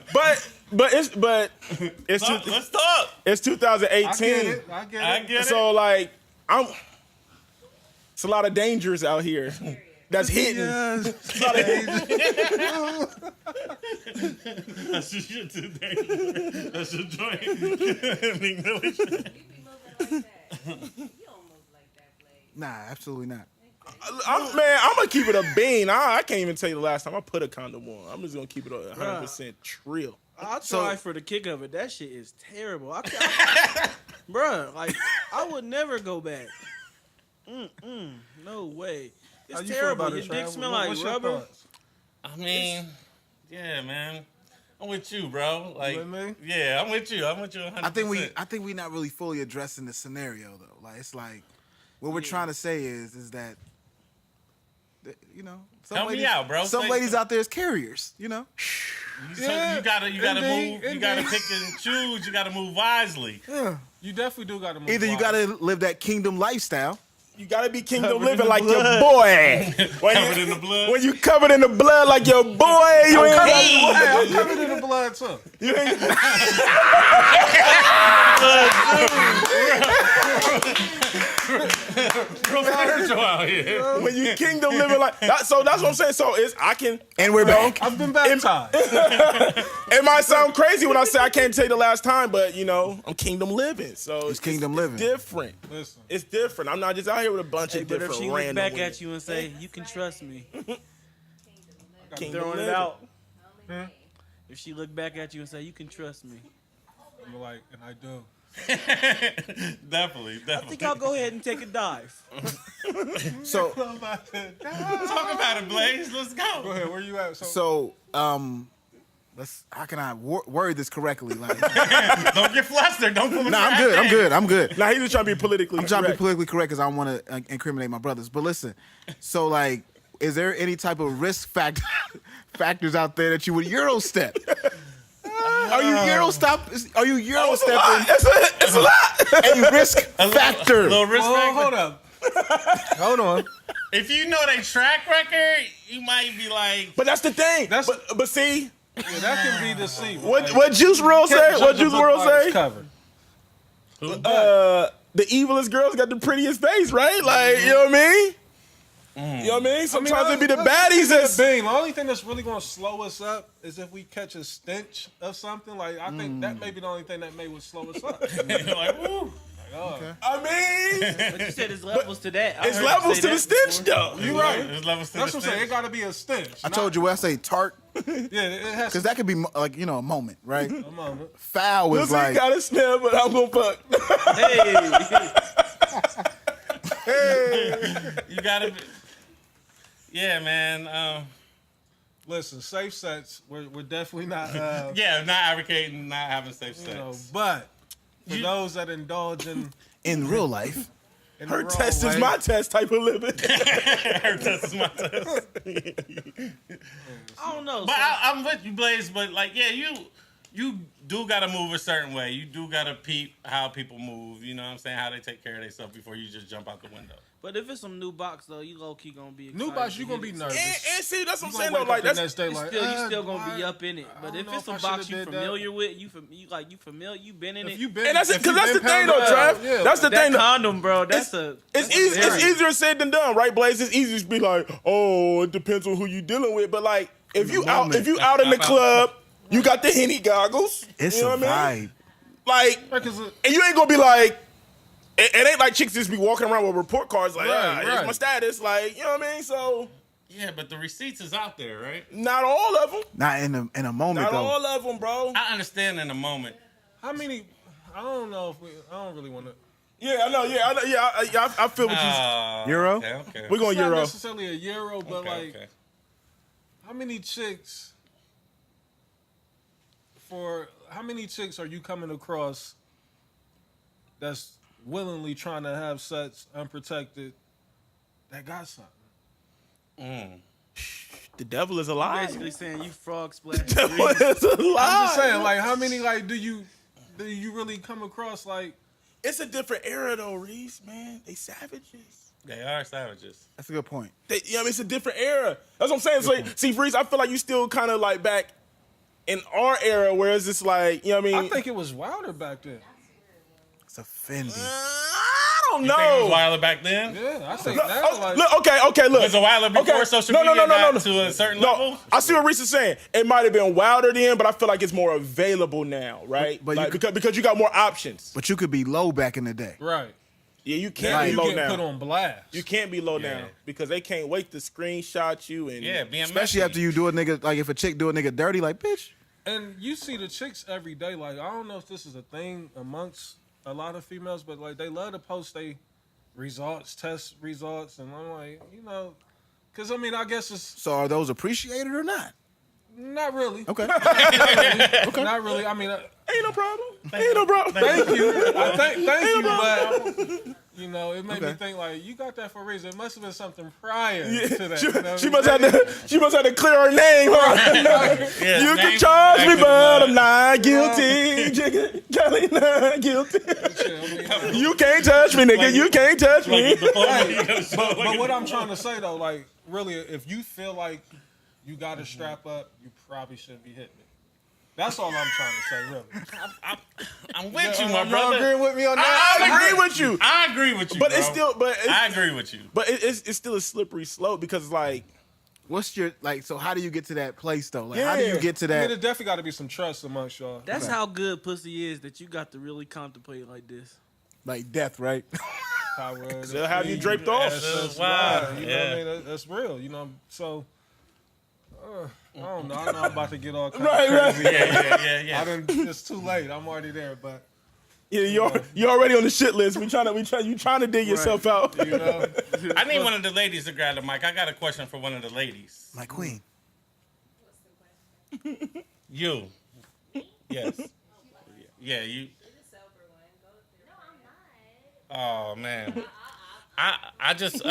But it's Let's talk. it's 2018. I get it. I get So like it's a lot of dangers out here that's hidden. That's your shit today. That's your joint. Meek Millie shit. Nah, absolutely not. I'm gonna keep it a bean. I can't even tell you the last time I put a condom on. I'm just gonna keep it 100% trill. I'll try for the kick of it. That shit is terrible. Bruh, like, I would never go back. No way. It's How you feel terrible. about Your it, dick Trav? smell What's like your rubber. thoughts? I mean, yeah, man. I'm with you, bro. Like, with me? yeah, I'm with you. I'm with you 100%. I think we not really fully addressing the scenario though. Like it's like what we're trying to say is that you know some Help me ladies, out, bro. Some Say- ladies out there is carriers, you know. So you gotta indeed, move. You gotta indeed. pick and choose. You gotta move wisely. You definitely do gotta move. Either you wide. gotta live that kingdom lifestyle. You gotta be kingdom living like your boy. Covered in the blood. When you covered in the blood like your boy, you ain't I'm covered in the blood too. you ain't Real spiritual out here. when you kingdom living like that. So that's what I'm saying. So And we're back. I've been baptized. It might sound crazy when I say I can't tell you the last time, but you know, I'm kingdom living. So It's kingdom living. different. Listen, It's different. I'm not just out here with a bunch Hey, of but if different she look random back women. at you and say, "You can trust me," Kingdom throwing it living. out. If she look back at you and say, "You can trust me," I'm like, and I do. Definitely. I think I'll go ahead and take a dive. So Talk about it, Blaze. Let's Go go. ahead. Where you at? let's how can I word this correctly? Like Don't get flustered. Don't pull nah, I'm good. Now he's just trying to be politically I'm trying to be correct. politically correct because I don't want to incriminate my brothers. But listen, so like, is there any type of risk factors out there that you would Euro step? Are you Euro stepping? It's a lot. A risk factor. Little risk factor. Hold up. Hold on. If you know their track record, you might be like, But that's the thing. That's- but see, Yeah, that can be deceiving. what Juice WRLD say? What Juice WRLD say? Covered. The evilest girls got the prettiest face, right? Like, you know what I mean? You know what I mean? Sometimes it be the baddies that's. The only thing that's really gonna slow us up is if we catch a stench of something. Like I think that may be the only thing that would slow us up. Like, woo. Okay. I mean, But you said there's levels to that. it's levels to the stench, though. You right. There's levels to That's the what I'm saying. stench. It gotta be a stench. I told you when I say tart, Yeah, it has because that could be like a moment, right? a moment. Foul was Listen, like, got a smell, but I'm gonna fuck. You gotta be. Yeah, man. Listen, safe sex. We're definitely not. Yeah, not advocating not having safe sex. You know, but for those that indulge in real life. in Her the wrong test is way, my test type of living. Her test is my test. I don't know. But I'm with you, Blaze. But like, yeah, you do gotta move a certain way. You do gotta peep how people move. You know what I'm saying? How they take care of themselves before you just jump out the window. But if it's some new box though, you low key gonna be excited. new box, you gonna be nervous. And see, that's what I'm You saying gonna though. wake Like up the that's next day You like, still gonna be up in it. But don't if know it's if I a box shoulda you did that. familiar with, you familiar, you been in it. If you been, and that's if because you that's the been thing though, pounded Trav. out, That's the that thing. Though. condom, bro. That's It's easier said than done, right, Blaze? It's easy to be like, oh, it depends on who you dealing with. But like, if you out in the club, you got the Henny goggles. It's you know a what I mean? vibe. Like, and you ain't gonna be like, it ain't like chicks just be walking around with report cards like, Right. here's my status. Like, you know what I mean? So, Yeah, but the receipts is out there, right? not all of them. Not in a moment Not though. all of them, bro. I understand in a moment. How many? I don't know if I don't really want to. Yeah, I know. I feel what you. Euro? Okay. We're going It's not Euro. necessarily a euro, but Okay. how many chicks are you coming across that's willingly trying to have sex unprotected that got something? The devil is alive. basically saying you frog splash. The devil is alive. I'm just saying, like, how many do you really come across like? It's a different era though, Reese. Man, they savages. They are savages. That's a good point. You know what I mean? It's a different era. That's what I'm saying. So, see, Reese, I feel like you still kind of like back in our era, where it's just like, you know what I mean? I think it was wilder back then. It's offending. I don't You think it was know. wilder back then? Yeah, I think Look, now like look, okay, look. Was it wilder before social media got to a certain level? I see what Reese is saying. It might have been wilder then, but I feel like it's more available now, right? But like, you because you got more options. But you could be low back in the day. right. Yeah, you can't Now be you low get now. put on blast. You can't be low Yeah. now because they can't wait to screenshot you and Yeah, being Especially messy. after you do a nigga, like if a chick do a nigga dirty, like, bitch. And you see the chicks every day. Like, I don't know if this is a thing amongst a lot of females, but like they love to post they results, test results, and I'm like, you know, because I mean, I guess it's So are those appreciated or not? not really. Okay. Not really. I mean, ain't no problem. Ain't no problem. thank you. Thank you, but you know, it made me Okay. think like you got that for a reason. It must have been something prior Yeah, to that. You know what she I must mean? have to clear her name, huh? Yeah, You can name charge back me, to the but mud. I'm not guilty. Kelly, not guilty. Shit, I mean, You can't touch me, nigga. You can't touch me. Like before but what I'm trying to say though, like really, if you feel like you got to strap up, you probably shouldn't be hitting it. That's all I'm trying to say, really. I'm with you, my Y'all brother. agree with me on that? I agree with you, I agree with you, but bro. it's still, I agree with you. but it's still a slippery slope because like, What's your so how do you get to that place though? Like how do you Yeah. get to I mean, that? there definitely got to be some trust amongst y'all. That's how good pussy is that you got to really contemplate like this. Like death, right? they'll have you draped off. That's wild. wild. You know what I mean? That's real. You know, so I don't know. I know I'm about to get all kind Right, of right. crazy. Yeah. I done, it's too late. I'm already there, but Yeah, you're already on the shit list. You trying to dig yourself out. you know, I need one of the ladies to grab the mic. I got a question for one of the ladies. My queen. You. Yes. Yeah, you. Oh man. I just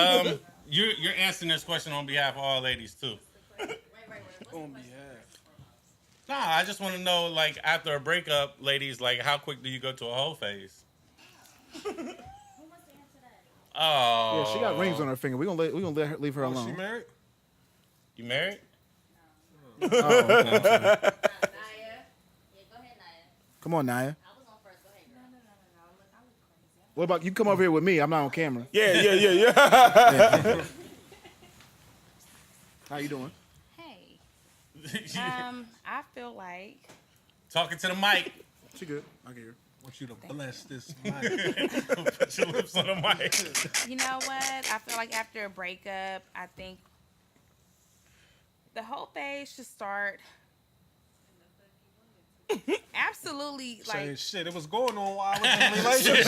you're answering this question on behalf of all ladies too. On behalf. Nah, I just want to know, like, after a breakup, ladies, like, how quick do you go to a whole phase? Oh. Yeah, she got rings on her finger. We gonna let her leave her is she alone. married? You married? Oh, okay, I'm sorry. Naya. Yeah, go ahead, Naya. Come on, Naya. I was on first. Go ahead, girl. What about you? Come over here with me. I'm not on camera. Yeah. How you doing? Hey. I feel like Talking to the mic. She good. I can hear. I want you to bless this mic. Put your lips on the mic. you know what? I feel like after a breakup, I think the whole phase should start. Absolutely, Saying like shit, it was going on while I was in a relationship.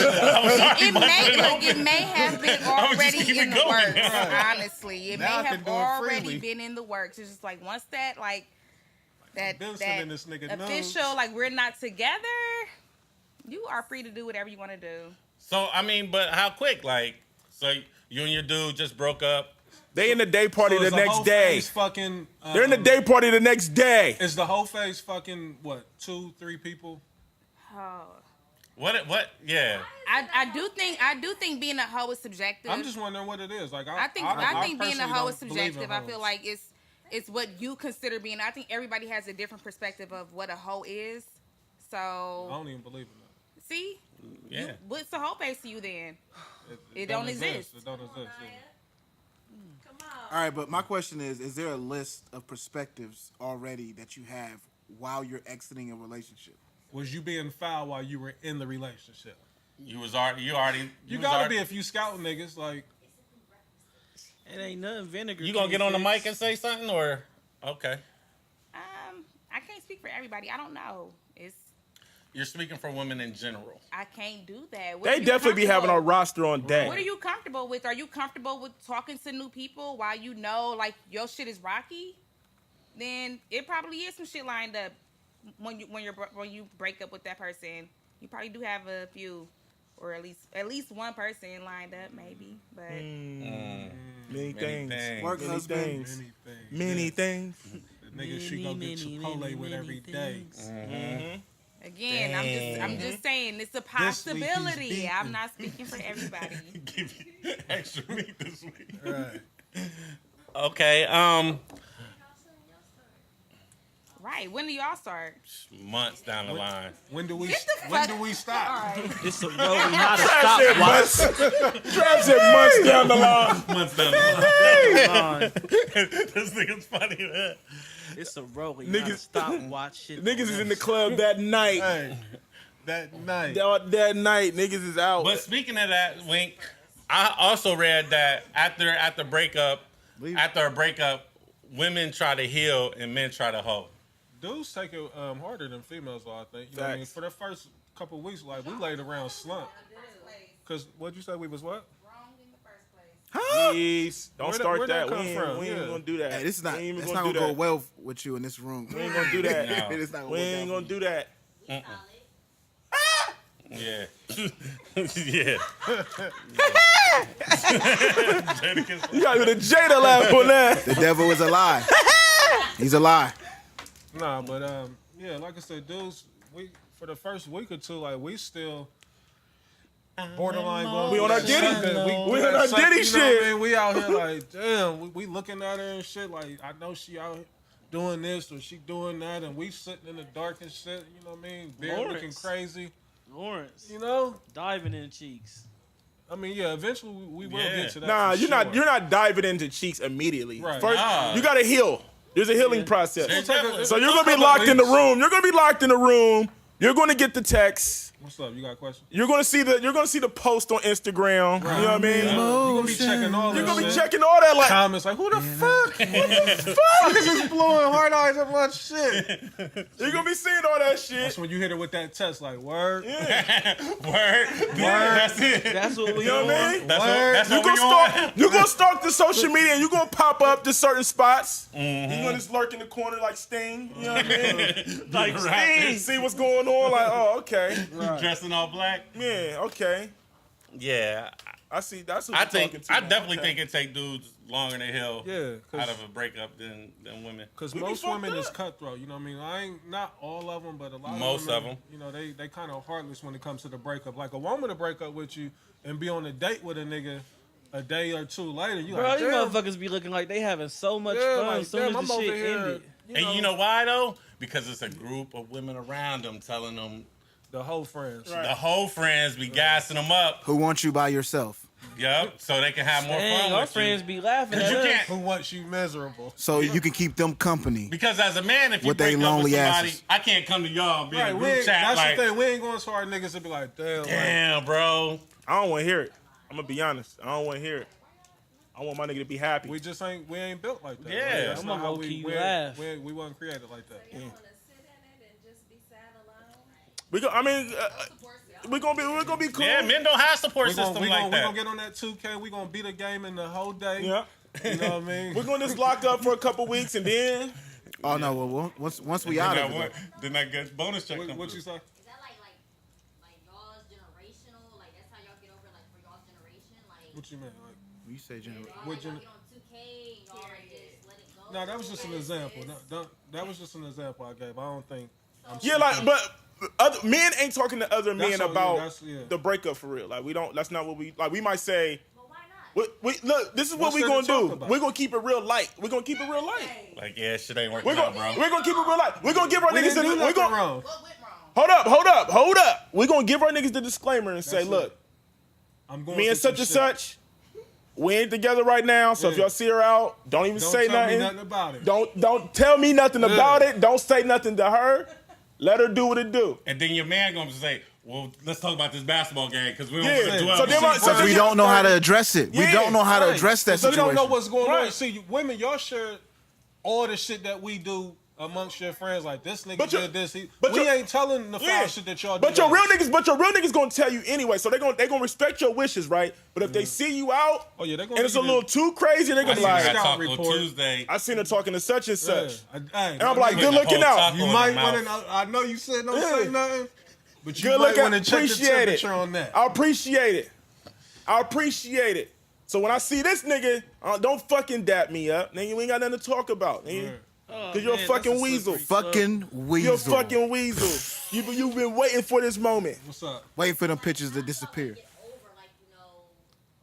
it may have been already in the works. Right. Honestly, it Now I may can have do it already freely. been in the works. It's just like once that I've been sending this nigga official, nudes. like we're not together. You are free to do whatever you want to do. So, I mean, but how quick? Like, so you and your dude just broke up. They in the day party So the is next whole day. phase fucking, They're in the day party the next day. Is the whole phase fucking what? 2-3 people? Oh. What? Yeah. I do think being a hoe is subjective. I'm just wondering what it is. Like I think being a personally hoe is don't believe in subjective. I feel hoes. like it's what you consider being. I think everybody has a different perspective of what a hoe is. I So don't even believe in that. see, Yeah. what's a hoe face to you then? It don't exist. It don't exist. Yeah. All right, but my question is there a list of perspectives already that you have while you're exiting a relationship? Was you being foul while you were in the relationship? You already. You gotta be if you scouting niggas. Like, It ain't nothing vinegar. You gonna get on the can't mic fix. and say something, or okay? I can't speak for everybody. I don't know. You're speaking for women in general. I can't do that. What They are you definitely be having comfortable- our roster on deck. What are you comfortable with? Are you comfortable with talking to new people while you know like your shit is rocky? Then it probably is some shit lined up when you break up with that person. You probably do have a few, or at least one person lined up, maybe. But Many things. Work Many husband. things. Many things. the niggas she go get Chipotle with every day. again, I'm just saying it's a This week he's possibility. beaten. I'm not speaking for everybody. Give you extra meat this week. Right. Okay. Right? When do y'all start? Months down the line. When do we stop? All right. It's a road, not a Trav said stopwatch. months. Trav said months down the line. Months down the line. Line. This nigga's funny, man. It's a road, not a Niggas- stopwatch. Shit. Niggas is in the club that night. Hey, that night. That night, niggas is out. But speaking of that, Wink, I also read that after a breakup, women try to heal and men try to hoe. Dudes take it harder than females, though, I think. You know what I mean? Facts. For the first couple of weeks, like, we laid around slump. Because what'd you say we was what? Please, don't start Where'd that. that come We from? ain't even Yeah. gonna do that. Hey, this is not. We ain't even It's gonna not do gonna go that. well with you in this room. We ain't gonna do that. No. It's not gonna We work ain't out gonna for do that. Yeah. Yeah. You gotta do the Jada laugh on that. you. The devil is a lie. He's a lie. Nah, but, yeah, like I said, dudes, we for the first week or two, like, we still borderline going. We on our Diddy. We on our Diddy you know what I shit. mean? We out here like, damn, we looking at her and shit. Like, I know she out here doing this or she doing that, and we sitting in the dark and shit. You know what I mean? Beard looking Lawrence. crazy. Lawrence, You know? diving in cheeks. I mean, yeah. Eventually, we will Yeah. get to that. Nah, for you're sure. not diving into cheeks immediately. Right. First, Nah. you gotta heal. There's a healing process. Definitely. So you're gonna be locked in the room. You're gonna be locked in the room. You're gonna get the text. What's up? You got a question? You're gonna see the post on Instagram. You know what I mean? You're gonna be checking all that. You're gonna be shit. checking all that like Comments like, who the fuck? Who the fuck is this blowing hard eyes up my shit? you're gonna be seeing all that shit. That's when you hit her with that test, like, word. Word. That's it. That's what we You know what I on. mean? That's You what gonna we on. start. You gonna stalk the social media and you gonna pop up to certain spots. You gonna just lurk in the corner like Sting. You know what I mean? Like Right. Sting. See what's going on. Like, oh, okay. Dressing all black. Yeah, okay. Yeah. I see. That's what I you're think talking to. I now. definitely Okay. think it take dudes longer to heal Yeah, out of a breakup than women. Because We be most fucked women is up. cutthroat, you know what I mean? I ain't, not all of them, but a lot Most of women, of 'em. you know, they kind of heartless when it comes to the breakup. Like a woman to break up with you and be on a date with a nigga a day or two later, you Bro, like, these damn, motherfuckers be looking like they having so much yeah, fun like, as soon damn, as I'm the over shit here. ended. And you know why though? Because it's a group of women around them telling them The whole friends. Right. The whole friends be gassing them up. Who wants you by yourself? Yep. So they can have more Dang, fun our with friends you. be laughing Because at you us. can't. Who wants you miserable? So you can keep them company. Because as a man, if you With they break up with lonely somebody, asses. I can't come to y'all and be in a Right, group chat that's like, the thing. We ain't going so hard niggas to be like, damn. damn, bro. I don't want to hear it. I'm gonna be honest. I don't want to hear it. I want my nigga to be happy. We just ain't. We ain't built like that. Yeah. Like, that's I'm not gonna how low-key we laugh. we wasn't created like that. We go. I mean, we're gonna be cool. Yeah, men don't have support We system gonna like that. get on that 2K. We gonna beat a game in the whole day. Yeah. You know what I mean? We're gonna just lock up for a couple weeks and then. Oh no, well once we out of it. Then I get bonus check. What come you through. say? Is that like y'all's generational? Like that's how y'all get over like for y'all's generation? Like What you mean? Like, You say general. y'all get on 2K and y'all like just let it go. no, that was just an example. That was just an example I gave. I don't think. Yeah, like, but men ain't talking to other men all- yeah, about yeah. the breakup for real. Like, we don't. That's not what we like. We might say. But why not? We look. This is what What's we there to gonna talk do. about? We're gonna keep it real light. We're gonna keep it real light. Like, yeah, shit ain't working We're out, gonna bro. keep it real light. We're gonna give our We niggas. didn't do We're nothing gonna wrong. What went wrong? hold up. We're gonna give our niggas the disclaimer and say, That's it. look, I'm going. me and through such and some shit. such, we ain't together right now. So if Yeah. y'all see her out, don't even Don't say tell me nothing. nothing about it. Don't tell me nothing Yeah. about it. Don't say nothing to her. Let her do what it do. And then your man gonna say, well, let's talk about this basketball game because we don't Yeah. want to dwell So on then shit. my- so Because we then- don't know how to address it. We Yeah, don't know how to Right. address that So you situation. don't know what's going on. Right. See, women, y'all share all the shit that we do amongst your friends. Like this nigga But your- did this. but We your- ain't telling the foul Yeah. shit that y'all do. But your real niggas gonna tell you anyway. So they gonna respect your wishes, right? But if they see you out Oh yeah, they gonna and it's a give little you too crazy, they I gonna seen be her like, Scout talk on report. Tuesday. I seen her talking to such and Yeah. such. And And I'm like, good Putting the looking whole out. taco You in might her want mouth. to. I know you said don't Yeah. say nothing, but you Good might looking want to out. check the Appreciate it. temperature on that. I appreciate it. I appreciate it. So when I see this nigga, don't fucking dap me up. Nigga, we ain't got nothing to talk about. Nigga. Cause you're a fucking weasel. Fucking weasel. You're a fucking weasel. You've been waiting for this moment. What's up? Wait for them pictures to disappear. Get over like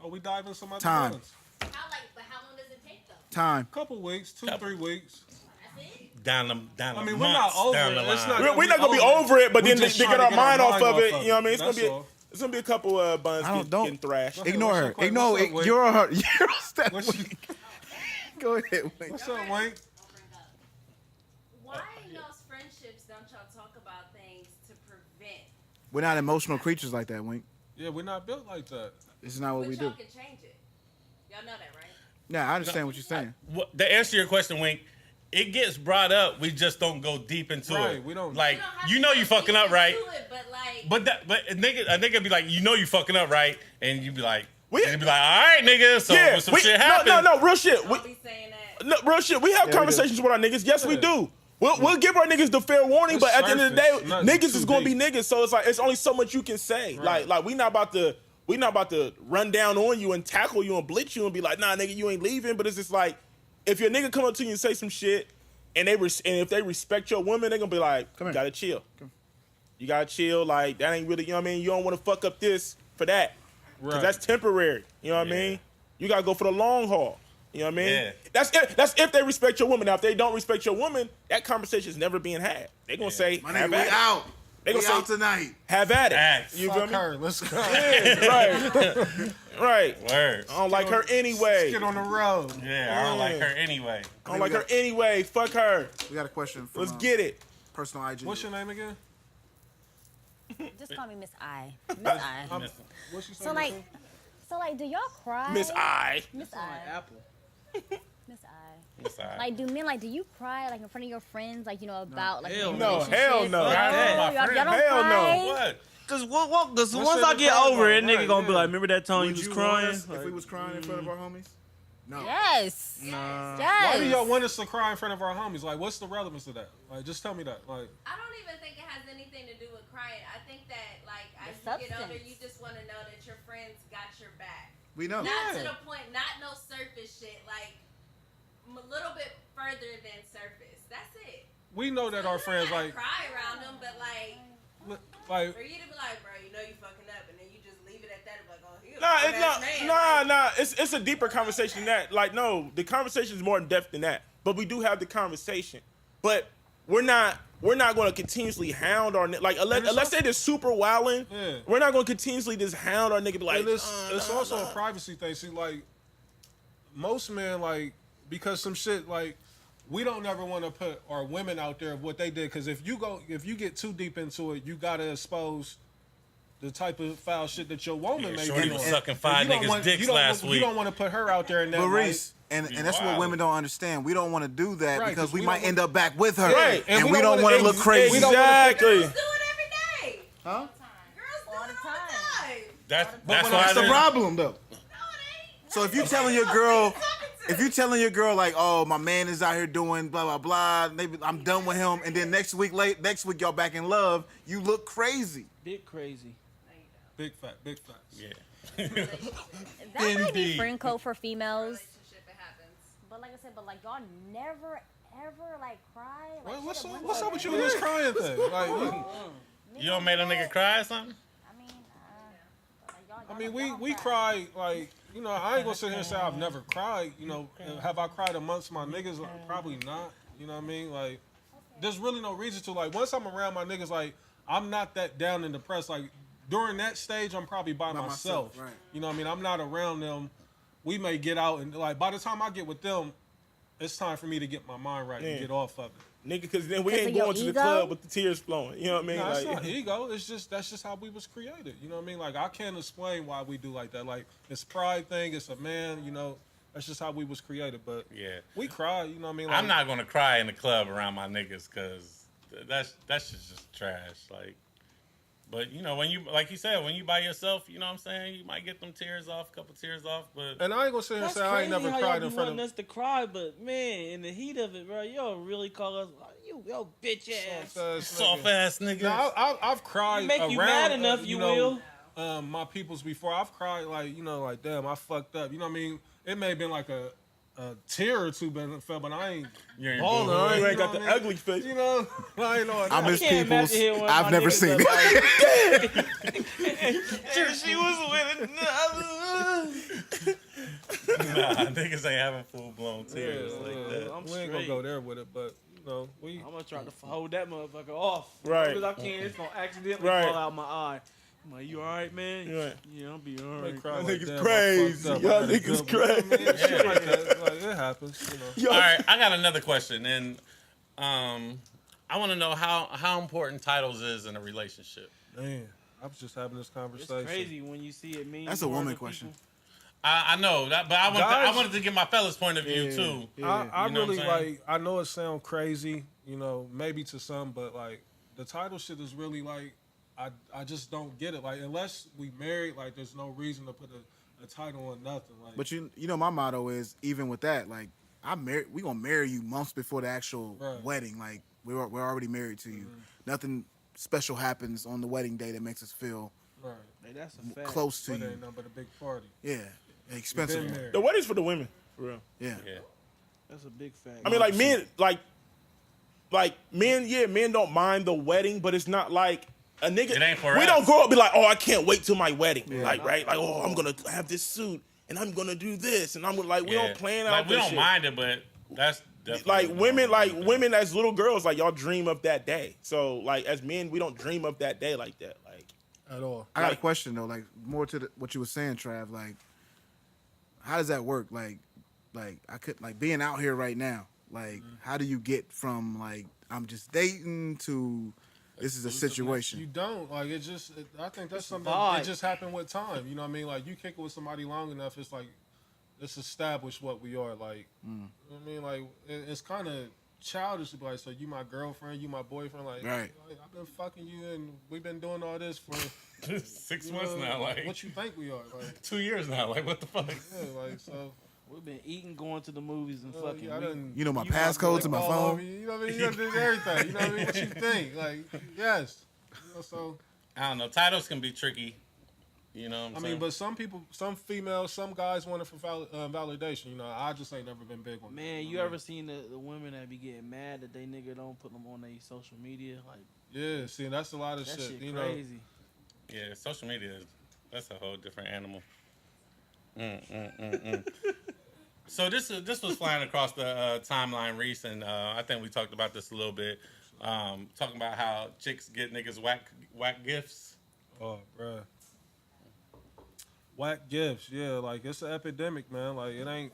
Oh, we dive in some other Time. ones. but how long does it take though? Time. Couple weeks, 2-3 weeks. That's it. Down the I mean, months we're not over down it. the It's line. not- We're not gonna be over it, but We then they just get trying our to mind off of it. off You know what I mean? That's all. It's gonna be a couple buns Don't getting thrashed. ignore her. What's up, Ignore. Wayne? What's up, You're her. You're step. What's, Go ahead. Wayne. what's up, Wayne? Why in y'all's friendships don't y'all talk about things to prevent? We're not emotional creatures like that, Wink. Yeah, we're not built like that. This is not what But we y'all do. can change it. Y'all know that, right? Yeah, I understand what you're saying. To answer your question, Wink, it gets brought up. We just don't go deep into Right, it. we don't- Like, You don't have you to know go you fucking deep up, right? into it, but like, But a nigga be like, you know you fucking up, right? And you be like, We- and you be like, all right, nigga. So when some shit happens, no, real shit. I'll be saying that. No, real shit. We have conversations with our niggas. Yes, we do. We'll give our niggas the fair warning, It's but at the end of the day, surface, nothing niggas too is gonna be deep. niggas. So it's like it's only so much you can say. Right. Like we not about to run down on you and tackle you and blitz you and be like, nah, nigga, you ain't leaving. But it's just like, if your nigga come up to you and say some shit, and if they respect your woman, they gonna be like, you gotta chill. You gotta chill. Like that ain't really, you know what I mean. You don't want to fuck up this for that, because Right. that's temporary. You know what I mean. You gotta go for the long haul. You know what I mean? Yeah. That's if they respect your woman. Now, if they don't respect your woman, that conversation is never being had. They gonna say, My have nigga, we at it. out. They We gonna out say, tonight. have at it. Facts. You feel Fuck me? her. Let's go. Right. Right. Words. I don't like her anyway. Get on the road. Yeah, I don't like her anyway. I don't like her anyway. Fuck her. We got a question from Let's get it. personal IG. What's your name again? Just call me Miss I. Miss I. What's your So like, do y'all cry? Miss I. Miss Like I. Apple. Miss I. It's all right. Like, do men do you cry like in front of your friends, like about like Hell your no. relationship? Hell no. Oh, Hell y'all don't Hell no. cry? What? Cause What once shit I to get cry over it, about? nigga Right, gonna be yeah. like, remember that time Would you was you crying? want us if we was crying in front of our homies? No. Yes. Nah. Yes. Why do y'all want us to cry in front of our homies? Like, what's the relevance of that? Like, just tell me that. Like, I don't even think it has anything to do with crying. I think that like as The you get older, substance. you just want to know that your friends got your back. We know. Not to Yeah. the point, not no surface shit. Like a little bit further than surface. That's it. we know that our friends, You don't like, have to cry around them, but like like, for you to be like, bro, you know you fucking up, and then you just leave it at that. Like, oh, he a Nah, grown ass it's man. not. Nah, Like, nah. It's a deeper conversation than that. Like, no, the conversation is more in depth than that. But we do have the conversation. But we're not we're not going to continuously hound our like unless they're just super wilding. Yeah. We're not going to continuously just hound our nigga. Be like, and it's also a privacy thing. See, like most men, like because some shit like. We don't never want to put our women out there of what they did because if you get too deep into it, you gotta expose the type of foul shit that your woman may Shorty do. was sucking 5 niggas' dicks last week. You don't want to put her out there in that. But Reese, and that's what women don't understand. We don't want to do that Right, because 'cause we we might don't end up back with her, Right, and we don't want to look crazy. Exactly. Girls do it every day. Huh? Girls do it all the time. That's That's why the problem, though. No, it ain't. So if you telling your girl, like, oh, my man is out here doing blah blah blah, maybe I'm done with him, and then next week y'all back in love, you look crazy. Big crazy. Big facts. Yeah. That might be friend code for females. Relationship, it happens. But like I said, y'all never ever like cry. Like, What's up with you and this crying thing? Like, You don't made a nigga cry or something? I mean, we cry like I ain't gonna sit here and say I've never cried. Have I cried amongst my niggas? Like, probably not. You know what I mean? Like, there's really no reason to. Like, once I'm around my niggas, like I'm not that down and depressed. Like during that stage, I'm probably by myself. Right. You know what I mean? I'm not around them. We may get out and like by the time I get with them, it's time for me to get my mind right and get off of it. Nigga, because then we 'Cause ain't of your going to the ego? club with the tears flowing. You know what I mean? No, it's Like, not ego. That's just how we was created. You know what I mean? Like I can't explain why we do like that. Like it's a pride thing. It's a man. That's just how we was created. But Yeah. we cry. You know what I mean? Like, I'm not gonna cry in the club around my niggas because that's just trash. Like, but when you like you said, when you by yourself, you know what I'm saying, you might get them tears off, a couple tears off. But And I ain't gonna sit here and That's say I ain't crazy never how cried y'all in be front wanting of. us to cry, but man, in the heat of it, bro, y'all really call us yo bitch ass. soft ass niggas. No, I've cried. Make you around, mad enough, you will. My peoples before. I've cried like like damn, I fucked up. You know what I mean? It may have been like a tear or two, but I ain't You ain't balling. boo-hooing. you You ain't know got the what I mean? ugly face. I ain't know. I miss can't people's. imagine when I've my never niggas seen are it. She was with another. Nah, niggas ain't having full blown tears like that. I'm we ain't gonna straight. go there with it, but we. I'm gonna try to hold that motherfucker off. Right. Because I can't. It's gonna accidentally Right. fall out my eye. I'm like, you all right, man? Right. Yeah, I'll be all They right. cry Y'all like, niggas damn, I crazy. fucked up. Y'all I had a niggas good one. You know what I mean? Shit like that. Like, it happens. All right, I got another question, and I want to know how important titles is in a relationship. Man, I was just having this It's conversation. crazy when you see it mean. That's a more woman to question. people. I know that, but I Guys- wanted to get my fellas' point of view too. I You know what really I'm saying? I know it sounds crazy, maybe to some, but like the title shit is really like I just don't get it. Like unless we married, like there's no reason to put a title on nothing. Like, But my motto is even with that, like we gonna marry you months before the actual Right. wedding. Like we're already married to you. Nothing special happens on the wedding day that makes us feel right, Hey, that's a fact. close to but you. ain't nothing but a big party. Yeah, expensive. Been married. The wedding's for the women, for real. Yeah. Yeah. That's a big fact. I mean, like men, like men. Yeah, men don't mind the wedding, but it's not like a nigga. It ain't for we us. don't grow up be like, oh, I can't wait till my wedding. Like, right? Like, oh, I'm gonna have this suit and I'm gonna do this and I'm gonna we don't plan out. Like we this don't shit. mind it, but that's definitely women as little girls, like y'all dream of that day. So like as men, we don't dream of that day like that. Like At all. I got a question though, like more to what you were saying, Trav. Like, how does that work? Like I could being out here right now. Like, how do you get from like I'm just dating to this is a situation? You don't like it. I think that's something vibe. that just happened with time. You know what I mean? Like you kick it with somebody long enough, it's like it's established what we are. Like, you know what I mean? Like it's kind of childish to be like, so you my girlfriend, you my boyfriend. Like, Right. like, I've been fucking you and we've been doing all this for 6 months now. Like what you think we are? Like, 2 years now. Like what the fuck? yeah, like so. We've been eating, going to the movies, and fucking. Yeah, I done, You know my You passcode to my all phone. over you, you know what I mean? You done did everything. You know what I mean? What you think? Like, yes. So. I don't know. Titles can be tricky. You know what I'm I saying? mean, but some people, some females, some guys want it for validation. You know, I just ain't never been big on that. Man, you ever seen the women that be getting mad that they nigga don't put them on their social media? Like, Yeah, see, that's a lot of that shit. shit You know, crazy. Yeah, social media, that's a whole different animal. So this was flying across the timeline, Reese, and I think we talked about this a little bit. talking about how chicks get niggas whack gifts. Oh, bruh. Whack gifts, yeah, like it's an epidemic, man. Like it ain't.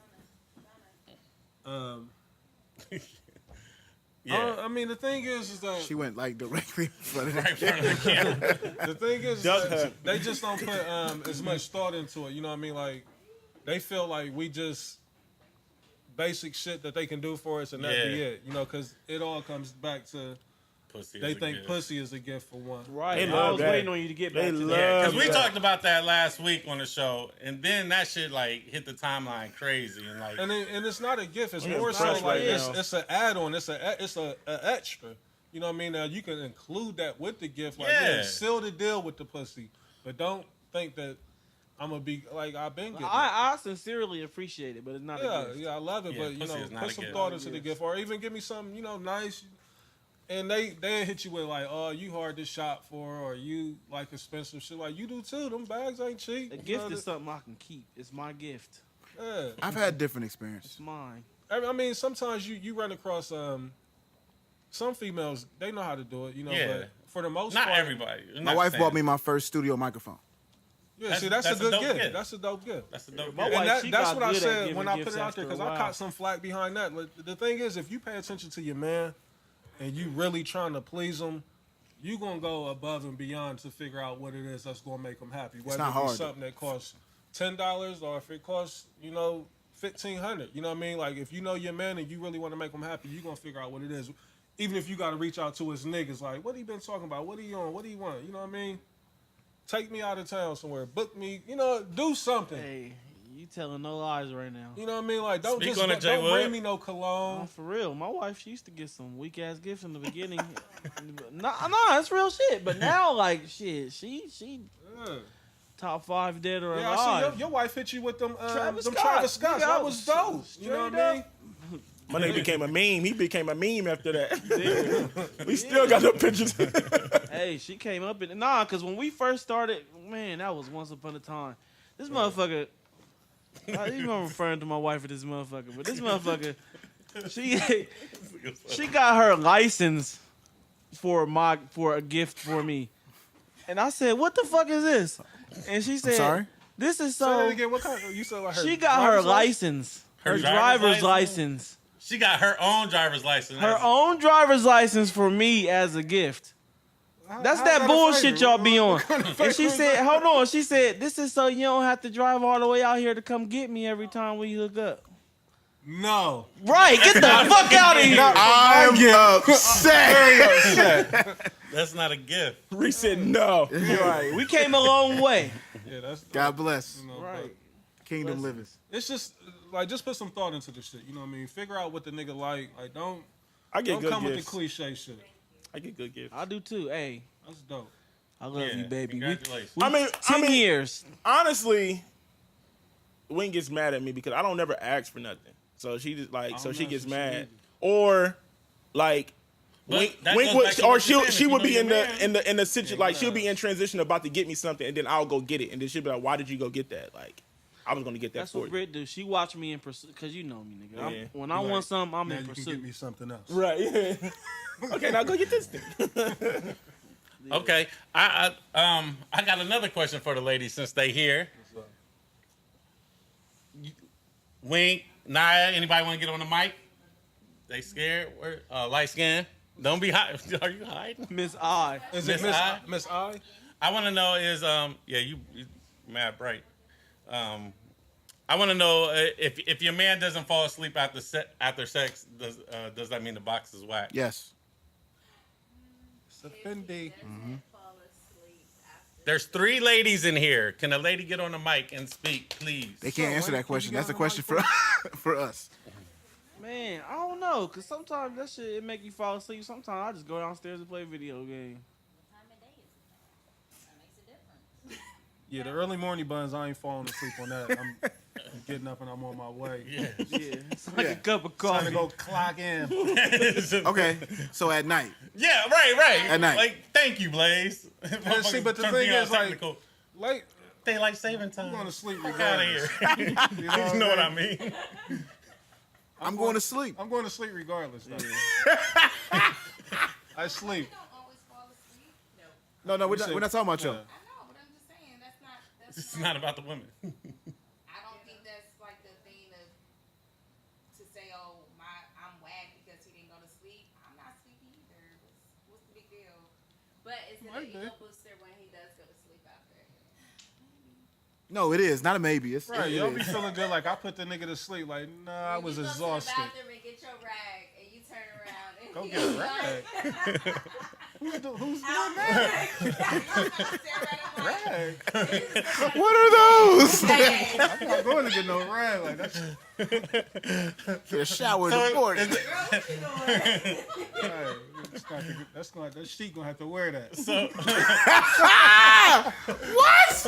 Yeah. I mean, the thing is that She went like directly in front of Right in front of the camera. the thing is Duck that hunt. they just don't put as much thought into it. You know what I mean? Like they feel like we just basic shit that they can do for us and that be Yeah. it. You know, because it all comes back to Pussy they is a think gift. pussy is a gift for one. Right. They I love was that. waiting on you to get They back to love that. Yeah, because we Yeah. talked about that last week on the show, and then that shit like hit the timeline crazy, and like And it's not a gift. It's Yeah, more it's so fresh like right now. it's an add-on. It's a extra. You know what I mean? Now you can include that with the gift. Like Yeah. seal the deal with the pussy, but don't think that I'm gonna be like I've been getting. I sincerely appreciate it, but it's not a gift. Yeah, I love it, Yeah, but you pussy know, is not put a some gift. thought into the gift, or even give me something nice. And they hit you with like, oh, you hard to shop for, or you like expensive shit. Like you do too. Them bags ain't cheap. A You gift know, is something I can keep. It's my gift. Yeah. I've had different experiences. It's mine. I mean, sometimes you run across some females. They know how to do it, you know. Yeah. But for the most not part, everybody. I'm My not wife saying- bought me my first studio microphone. Yeah, That's- see, that's a that's a good dope gift. gift. That's a dope gift. That's a dope My gift. wife- And she that's got what I good at said giving when I put gifts it out there after a because I while. caught some flack behind that. Like, the thing is, if you pay attention to your man and you really trying to please him, you gonna go above and beyond to figure out what it is that's gonna make him happy. Whether not it be hard. something that costs $10 or if it costs $1,500. You know what I mean? Like if you know your man and you really want to make him happy, you gonna figure out what it is. Even if you got to reach out to his niggas, like what he been talking about, what he on, what he want. You know what I mean? Take me out of town somewhere, book me. You know, do something. Hey, you telling no lies right now. You know what I mean? Like, don't Speak just on it, Jay don't Wood. bring me no cologne. For real, my wife, she used to get some weak ass gifts in the beginning. No, that's real shit. But now, like, shit, she Yeah, top 5 dead or yeah I alive. see your wife hit you with them Travis them Scott. Travis Scotts. Nigga, That was dope. You know what I mean? My nigga became a meme. He became a meme after that. We still got the pictures. Hey, she came up in because when we first started, man, that was once upon a time. This motherfucker, I even referring to my wife as this motherfucker, but this motherfucker, she got her license for a gift for me, and I said, "What the fuck is this?" And she said, sorry? "This is Say that so." again. What kind? You said like her She got her driver's license, her driver's license, She got her own driver's license. her own driver's license for me as a gift. That's How's that that a bullshit favor? y'all be on. What kind of And favor she is said, that? hold on. She said, this is so you don't have to drive all the way out here to come get me every time we hook up. No. Right, get the fuck out of here. I'm upset. That's not a gift. Reese said no. You're right. We came a long way. Yeah, that's God bless. you know, Right. but Kingdom living. it's just like just put some thought into the shit. You know what I mean? Figure out what the nigga like. Like don't I get don't good come with the gifts. cliche shit. I get good gifts. I do too. Hey, That's dope. I love Yeah, you, baby. congratulations. I mean, 10 years. honestly, Wing gets mad at me because I don't never ask for nothing. So she just like, so don't she know gets if she mad, needed. or like. But Wink, that Wink goes would, back to or what you're saying. she If would you be know in your the man. in the situation like she'll be in transition about to get me something, and then I'll go get it, and then she'll be like, "Why did you go get that?" Like, I was gonna get that That's for what you. Britt do. She watch me in pursuit, because you know me, nigga. Yeah. When I Like, want something, I'm now in you can pursuit. get me something else. Right. Yeah. Okay, now go get this thing. Okay, I got another question for the ladies since they here. Wink, Naya, anybody want to get on the mic? They scared? Light skin? Don't be hiding. Are you hiding? Miss I. Is Miss it I? Miss I? I want to know is yeah, you mad bright. I want to know if your man doesn't fall asleep after sex, does that mean the box is whack? Yes. It's a Fendi. Fall asleep after. There's 3 ladies in here. Can a lady get on the mic and speak, please? They can't answer what that did question. you That's a got question on for for us. Man, I don't know, because sometimes that shit, it make you fall asleep. Sometimes I just go downstairs and play a video game. What time of day is it? That makes a difference. Yeah, the early morning buns, I ain't falling asleep on that. I'm getting up and I'm on my way. Yeah. Yeah, it's like Yeah. a cup of Time coffee. to go clock in. Okay, so at night. Yeah, right. At night. Like, thank you, Blaze. see, but the Turn thing me on is, like, technical. Late, Daylight saving time. I'm going to sleep Fuck out of regardless. here. You You know what I mean? I'm going to sleep. I'm going to sleep regardless. Though. I sleep. don't always fall asleep. No, we're not talking about you. I know, but I'm just saying that's It's not about the women. I don't think that's like the thing to say, oh, I'm whack because he didn't go to sleep. I'm not sleepy either. What's the big deal? But is it an ego booster when he does go to sleep after? No, it is not a maybe. It's Right, it y'all is. be feeling good like I put the nigga to sleep. Like, nah, I was exhausted. You go to the bathroom and get your rag, and you turn around and Go he's get a like, rag. Who's doing I'm that? Rag. What are those? I'm not going to get no rag. Like that's Get a shower in the morning. right. That sheet gonna have to wear that. So What?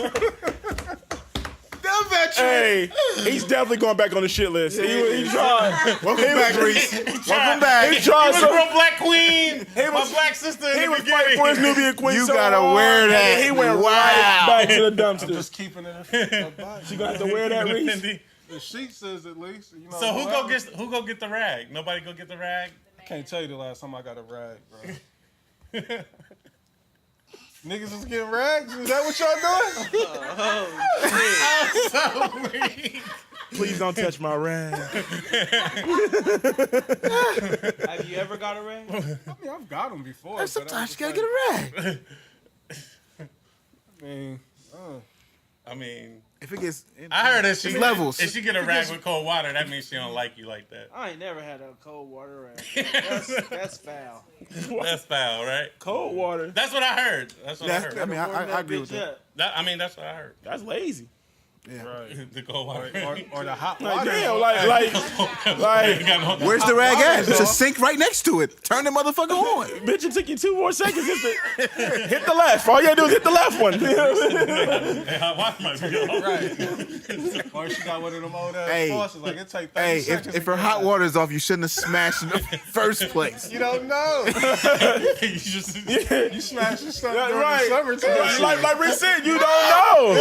The veteran. Hey, he's definitely going back on the shit list. He tried. Welcome back, Reese. Welcome back. He tried he was so. real black queen. He My was- black sister in He the was beginning. fighting for his Nubian queen. You so gotta hard, wear and that. He went Wow. right back to the I'm dumpster. just keeping it. She gonna have to wear that, Reese. The sheet says at least. You know, So who go get the rag? Nobody go get the rag? I can't tell you the last time I got a rag, bro. Niggas is getting rags? Is that what y'all doing? Please don't touch my rag. Have you ever got a rag? I mean, I've got them before. but Sometimes you I'm gotta just get a rag. I mean, I mean, If it gets, I heard if she levels. If she get a rag with cold water, that means she don't like you like that. I ain't never had a cold water rag. That's foul. That's foul, right? Cold water. That's what I heard. That's what I heard. I mean, I agree with that. That's what I heard. That's lazy. Yeah. right. The cold water. Or the hot Like, water. damn, like, Where's the rag at? It's a sink right next to it. Turn the motherfucker on. bitch, it took you 2 more seconds just to hit the left. All you gotta do is hit the left one. Hey, hot water might be on. Right. Or she got one of them old ass Hey. faucets. Like, it take 30 Hey, seconds. if her hot water's off, you shouldn't have smashed in the first place. You don't know. You just You smashing stuff Right, during right. the summertime. Like Rick said, you don't know.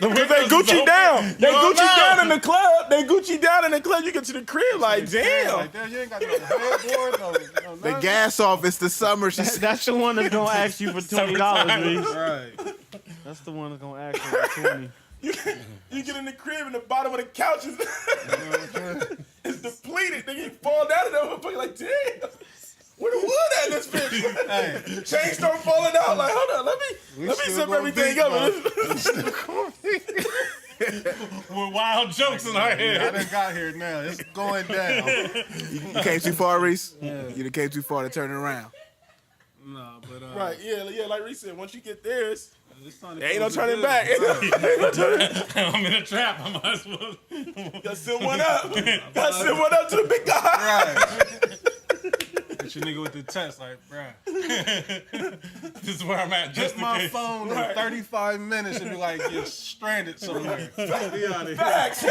Because they Gucci down. They Gucci down in the club. They Gucci down in the club. You get to the crib like, damn. Like, damn, you ain't got no headboard, no The nothing. gas off. It's the summer. She's That's the one that's gonna ask you for $20, Reese. Right. That's the one that's gonna ask you for 20. You get in the crib and the bottom of the couch is depleted. Then you fall down and motherfucker like, damn. Where the wood at in this bitch? Hey, Chain start falling out. Like, hold on, let me still zip going everything deep, up. with wild jokes in our I head. done got here now. It's going down. you came too far, Reese. You done came too far to turn it around. Nah, but Right, yeah, like Reese said, once you get there, it's time to there ain't no close turning the back. deal. I'm in a trap. I might as well. Gotta send one up. Gotta send one up to the big guy. Right. Get your nigga with the text, like, bruh. This is where I'm at. Just Just in my case. phone in 35 minutes and be like, you're stranded somewhere. Be out of here. Facts.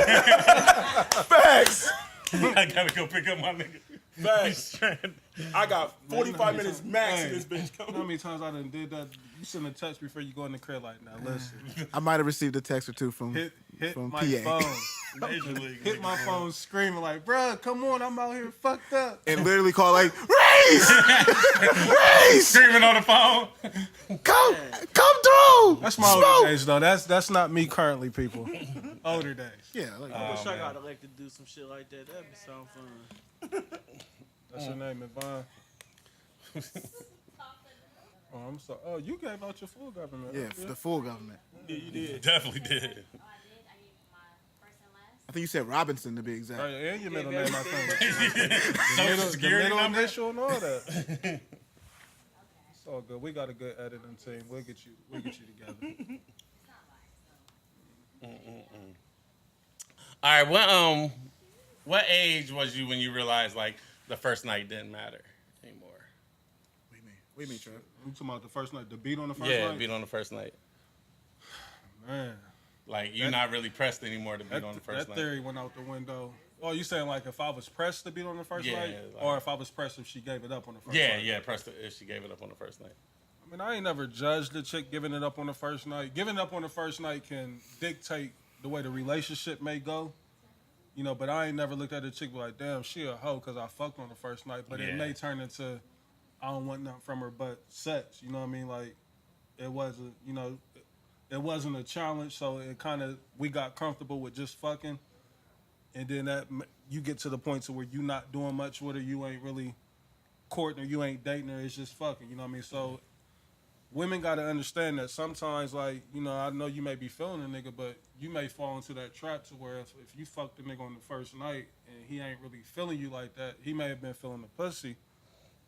Facts. I gotta go pick up my nigga. Facts. Stranded. I got 45 minutes max in Hey, this bitch. you know how many times I done did that? You send a text before you go in the crib, like, now listen, I might have received a text or two from hit from my PA. phone. Major league. Hit my phone screaming like, bruh, come on, I'm out here fucked up. And literally call like, Reese! Reese! Screaming on the phone. Come through! That's my older days, though. That's not me currently, people. Older days. Yeah, like, I wish I got elected to do some shit like that. That'd be sound fun. That's your name, Yvonne. Oh, I'm sorry. Oh, you gave out your full government. yeah, the full government. Definitely did. I think you said Robinson to be exact. Right, and your middle name, I think. Social The security middle number. initial and all that. It's all good. We got a good editing team. We'll get you together. All right. What age was you when you realized like the first night didn't matter anymore? What do you mean, Trev? You talking about the first night, the beat on the first Yeah, night? beat on the first night. Man, Like you're not really pressed anymore to beat on the first that night. theory went out the window. Oh, you saying like if I was pressed to beat on the first Yeah, night? like- Or if I was pressed if she gave it up on the first Yeah, night? yeah, pressed it if she gave it up on the first night. I mean, I ain't never judged the chick giving it up on the first night. Giving it up on the first night can dictate the way the relationship may go. You know, but I ain't never looked at a chick be like, damn, she a hoe because I fucked on the first night. But Yeah. it may turn into I don't want nothing from her but sex. You know what I mean? Like, it wasn't, you know, it wasn't a challenge, so it kind of, we got comfortable with just fucking. And then you get to the point to where you not doing much with her, you ain't really courting her, you ain't dating her, it's just fucking, you know what I mean? So women got to understand that sometimes, like, you know, I know you may be feeling a nigga, but you may fall into that trap to where if you fuck the nigga on the first night and he ain't really feeling you like that, he may have been feeling the pussy,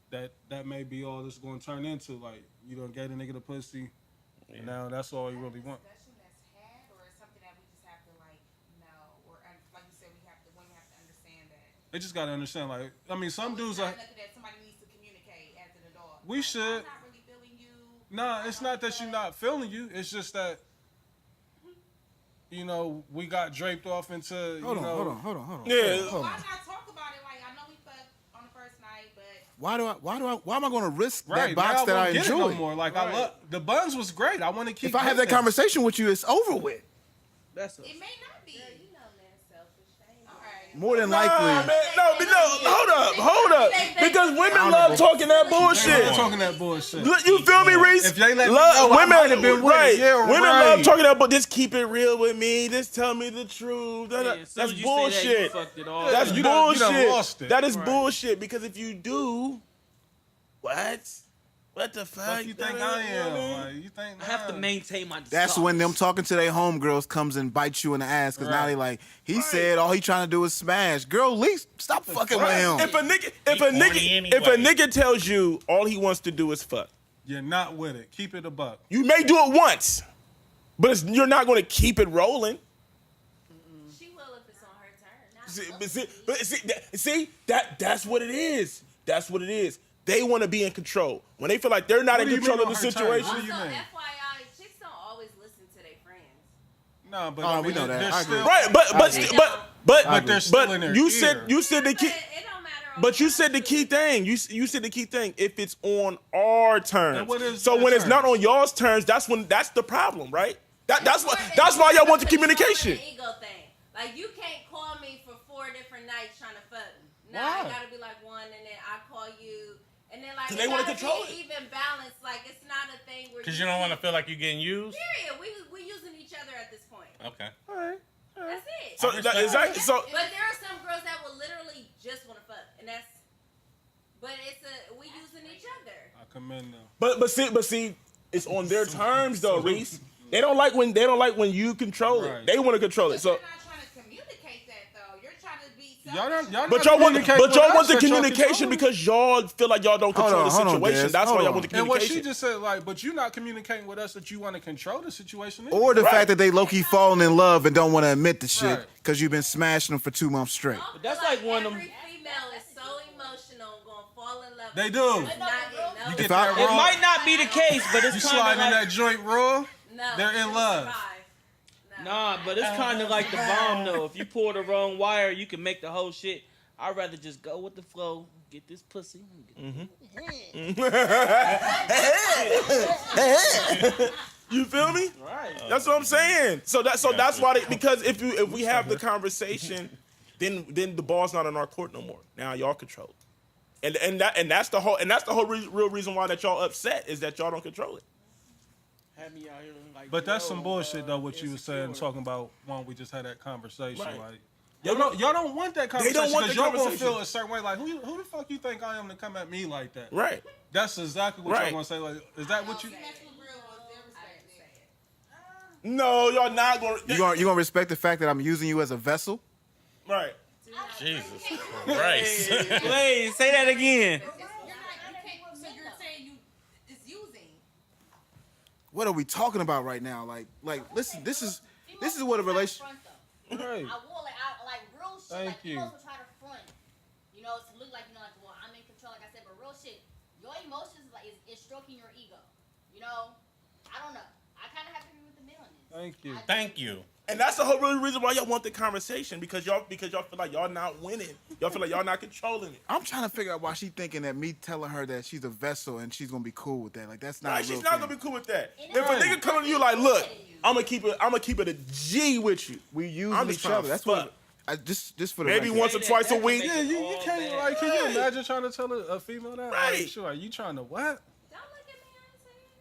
that may be all this going to turn into. Like, you done gave a nigga the pussy, and now that's all you really want. Discussion that's had, or something that we just have to like know, or like you said, women have to understand that. They just got to understand, like, I mean, some dudes are. Nothing that somebody needs to communicate as an adult. We like, should. I'm not really feeling you. Nah, it's not that you're not feeling you. It's just that, you know, we got draped off into. Hold on. Yeah. So why not talk about it? Like, I know we fucked on the first night, but Why am I going to risk Right, that box now that I won't get it enjoy? no more. Like, I love the buns was great. I want to keep. If I have that getting it. conversation with you, it's over with. That's a it may not be. You know, man, selfish. All right. More than Nah, likely. man, no, hold up. Because women love talking that They bullshit. love talking that bullshit. Look, you feel me, Reese? If they let me know, I women, might have been with it. right? Yeah, women right. love talking that, but just keep it real with me. Just tell me the truth. as soon That's as you say that, you bullshit. fucked it all. That's You done bullshit. lost it. That is Right. bullshit. Because if you do, what the fuck? What you think I am? Like, you think I have to maintain my. That's when them talking to their homegirls comes and bites you in the ass because now they like, he said all he trying to do is smash. Girl, at least stop fucking with him. If a corny nigga tells you all he wants to do is fuck, You're not with it. Keep it a buck. you may do it once, but you're not going to keep it rolling. She will if it's on her turn. That's what it is. That's what it is. They want to be in control. When they feel like they're not What in do you control mean of the on her turn? situation. What do you Also, mean? FYI, chicks don't always listen to their friends. No, but Oh, I we mean, know that. they're I agree. still, Right, but they're still in their you ear. said But the key. it don't matter. But you said the key thing. You said the key thing. If it's on our terms, And what is so their when it's not terms? on y'all's terms, that's the problem, right? That's why y'all want the communication. It's an ego thing. Like, you can't call me for 4 different nights trying to fuck me. No, Why? it gotta be like one, and then I call you, and then like 'Cause it they wanna gotta control be it. even balanced. Like, it's not a thing where Because you don't want to feel like you're getting used. Period. We using each other at this point. Okay. That's it. So I respect exactly. So But there are some girls that will literally just want to fuck, and that's. But we using each other. I commend them. but see, it's on their terms though, Reese. They don't like when you control it. Right. They want to control it. So. You're not trying to communicate that though. You're trying to be. Y'all But y'all want the communication communication because y'all feel like y'all don't control the hold on, situation. Des. That's why Hold y'all on. want the And what communication. she just said, like, but you're not communicating with us that you want to control the situation. either. Or the Right. fact that they low-key falling in love and don't want to admit the shit Right. because you've been smashing them for 2 months straight. But that's like one of them- Every female is so emotional, gonna fall in love. They with do. you. You Not getting no- get If that I- It raw, might not be the case, but it's you kind slide of in like that joint raw. No, They're in she'll love. survive. No. nah, but it's kind of like the bomb though. If you pull the wrong wire, you can make the whole shit. I'd rather just go with the flow, get this pussy. You feel me? Right. That's what I'm saying. So that's why because if we have the conversation, then the ball's not in our court no more. Now y'all control it. And that's the whole real reason why that y'all upset is that y'all don't control it. Had me out here like. But that's yo, some bullshit though. What you was saying, insecure. talking about when we just had that conversation, Right. like. Y'all don't want that conversation don't want because the y'all gonna conversation. feel a certain way. Like, who the fuck you think I am to come at me like that? Right. That's exactly what Right. y'all gonna say. Like, is that what you? No, y'all not gonna. You gonna respect the fact that I'm using you as a vessel? Right. Jesus Christ. Wait, say that again. So you're saying you is using. What are we talking about right now? Like, listen, this is what a relation. Right. I will like real shit. Thank like you. females will try to front, you know, to look like like well I'm in control, like I said, but real shit. Your emotions is stroking your ego. You know, I don't know. I kind of have to be with the men on this. Thank you. Thank you. And that's the whole real reason why y'all want the conversation because y'all feel like y'all not winning. Y'all feel like y'all not controlling it. I'm trying to figure out why she thinking that me telling her that she's a vessel and she's gonna be cool with that. Like that's not. Nah, a real she's not thing. gonna be cool with that. And If a it's- nigga come to you like, look, I'm gonna keep it a G with you. We use I'm each just trying other. to That's fuck. what. just for the Maybe record. once or twice a week. Yeah, you can't like. Can you imagine trying to tell a female that? Right. Like, sure. Are you trying to what? Don't look at me.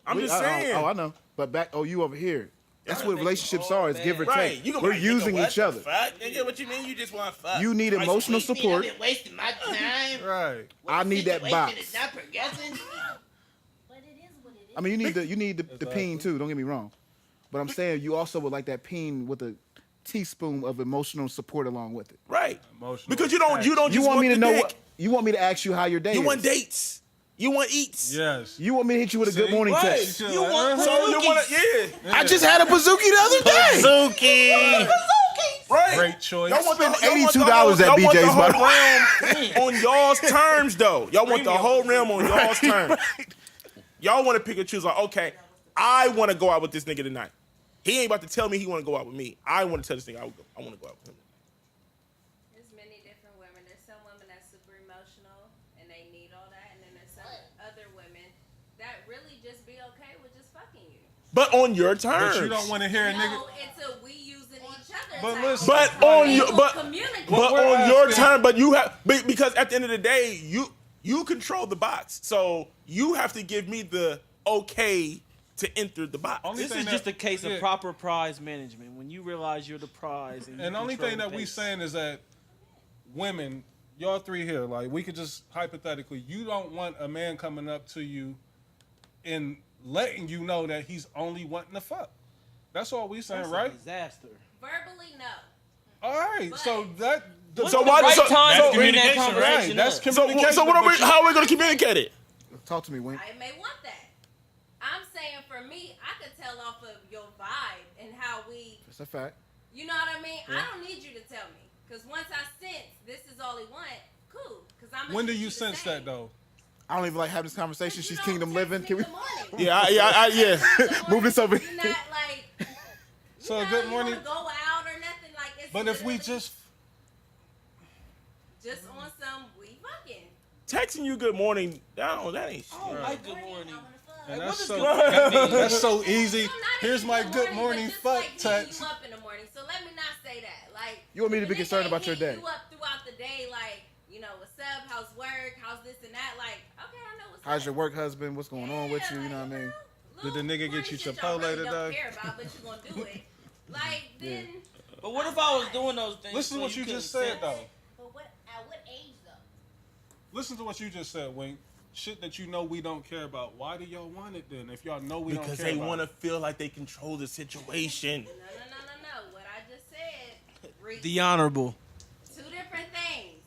I'm just saying. I know. But back, you over here. That's what relationships are. Is give or Right. take. You gonna We're be like, using nigga, each what other. the fuck? Nigga, what you mean? You just want fuck? You need emotional support. I've been wasting my time. Right. I need that Situation box. is not progressing. But it is what it is. I mean, you need the peen too. Don't get me wrong, but I'm saying you also would like that peen with a teaspoon of emotional support along with it. Right. Emotional Because you don't just You want me to the know dick. what? You want me to ask you how your day You is. want dates. You want eats. Yes. You want me to hit you with a good See? morning Right. text. You want so you want to I just had a bazooki the other day. Suki. right. Great choice. Y'all want the- y'all want the $82 whole- at y'all want BJ's, the whole by the realm on y'all's terms though. Y'all want the whole realm on y'all's terms. Y'all want to pick and choose like, okay, I want to go out with this nigga tonight. He ain't about to tell me he want to go out with me. I want to tell this nigga I want to go out with him. There's many different women. There's some women that's super emotional and they need all that, and then there's some other women that really just be okay with just fucking you. But on your terms. But you don't want to hear a nigga. No, until we using each other. But type listen- of But shit. on We your will but communicate. but we're on your asking- term. But you have because at the end of the day, you control the box. So you have to give me the okay to enter the box. Only This thing is that- just a case of yeah. proper prize management. When you realize you're the prize, and And the only thing that we saying is that women, y'all three here, like we could just hypothetically, you don't want a man coming up to you and letting you know that he's only wanting to fuck. That's all we saying, right? Disaster. Verbally, no. All right. So that. So why? Right So, time so, to bring that communication, right? conversation That's up. communication. so what are we? but you- How are we going to communicate it? Talk to me, Wink. I may want that. I'm saying for me, I could tell off of your vibe and how we, That's a fact. you know what I mean? I don't need you to tell me. Because once I sense this is all he want, cool. Because I'm. When do you sense that though? I don't even like having this conversation. She's kingdom living. Can we Yeah, yeah. move this over? You're not like. So you know, good you morning. wanna go out or nothing like it's But if we literally just on some we fucking. Texting you good morning. That ain't shit. I don't like good morning. and What that's does so good morning mean? that's so easy. I'm not Here's even my good good morning, morning but just fuck like hitting text. you up in the morning. So let me not say that. Like You want me to if be a concerned nigga about your hitting day. You up throughout the day, like what's up? How's work? How's this and that? Like okay, I know what's How's up. your work husband? What's going on with you? You know what I mean? Did the nigga get you Chipotle Chipotle really today? Don't care about, but you gonna do it. Like then. But what if I was doing those things? Listen to so what you couldn't just said sense? though. But what? At what age though? Listen to what you just said, Wink. Shit that you know we don't care about. Why do y'all want it then? If y'all know we Because don't care they about want to it. feel like they control the situation. No. What I just said. Read The honorable. two different things.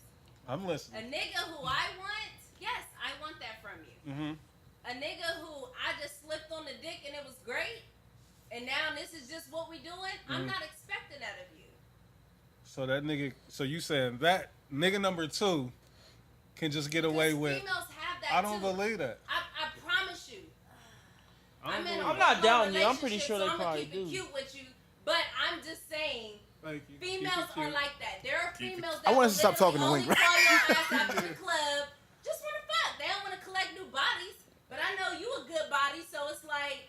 I'm A listening. nigga who I want, yes, I want that from you. Mm-hmm. A nigga who I just slipped on the dick and it was great, and now this is just what we doing. I'm not expecting that of you. So that nigga, so you saying that nigga number 2 can just get away with? Females have that I don't too. believe that. I promise you. I'm in a I'm not long doubting you. I'm pretty relationship, sure so they I'm gonna probably keep do. it cute with you, but I'm just saying. Thank you. Females Keep it are cute. like that. There are females I that want will us to stop talking to literally Wink, only call your ass out to the club, just want to fuck. They don't want to collect new bodies, but I know you a good body, so it's like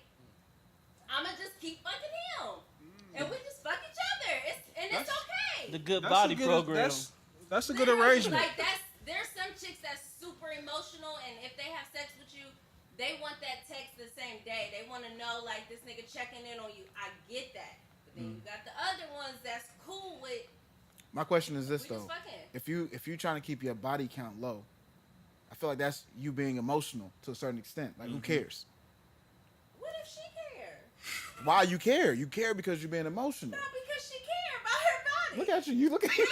I'ma just keep fucking him, and we just fuck each other. It's okay. The good That's body a good, program. That's a good Literally, arrangement. Like there's some chicks that's super emotional, and if they have sex with you, they want that text the same day. They want to know like this nigga checking in on you. I get that, but then you got the other ones that's cool with. My question is this We just though: fucking. if you're trying to keep your body count low, I feel like that's you being emotional to a certain extent. Like who cares? What if she care? Why you care? You care because you're being emotional. Not because she care about her body. Look at you. You look at you.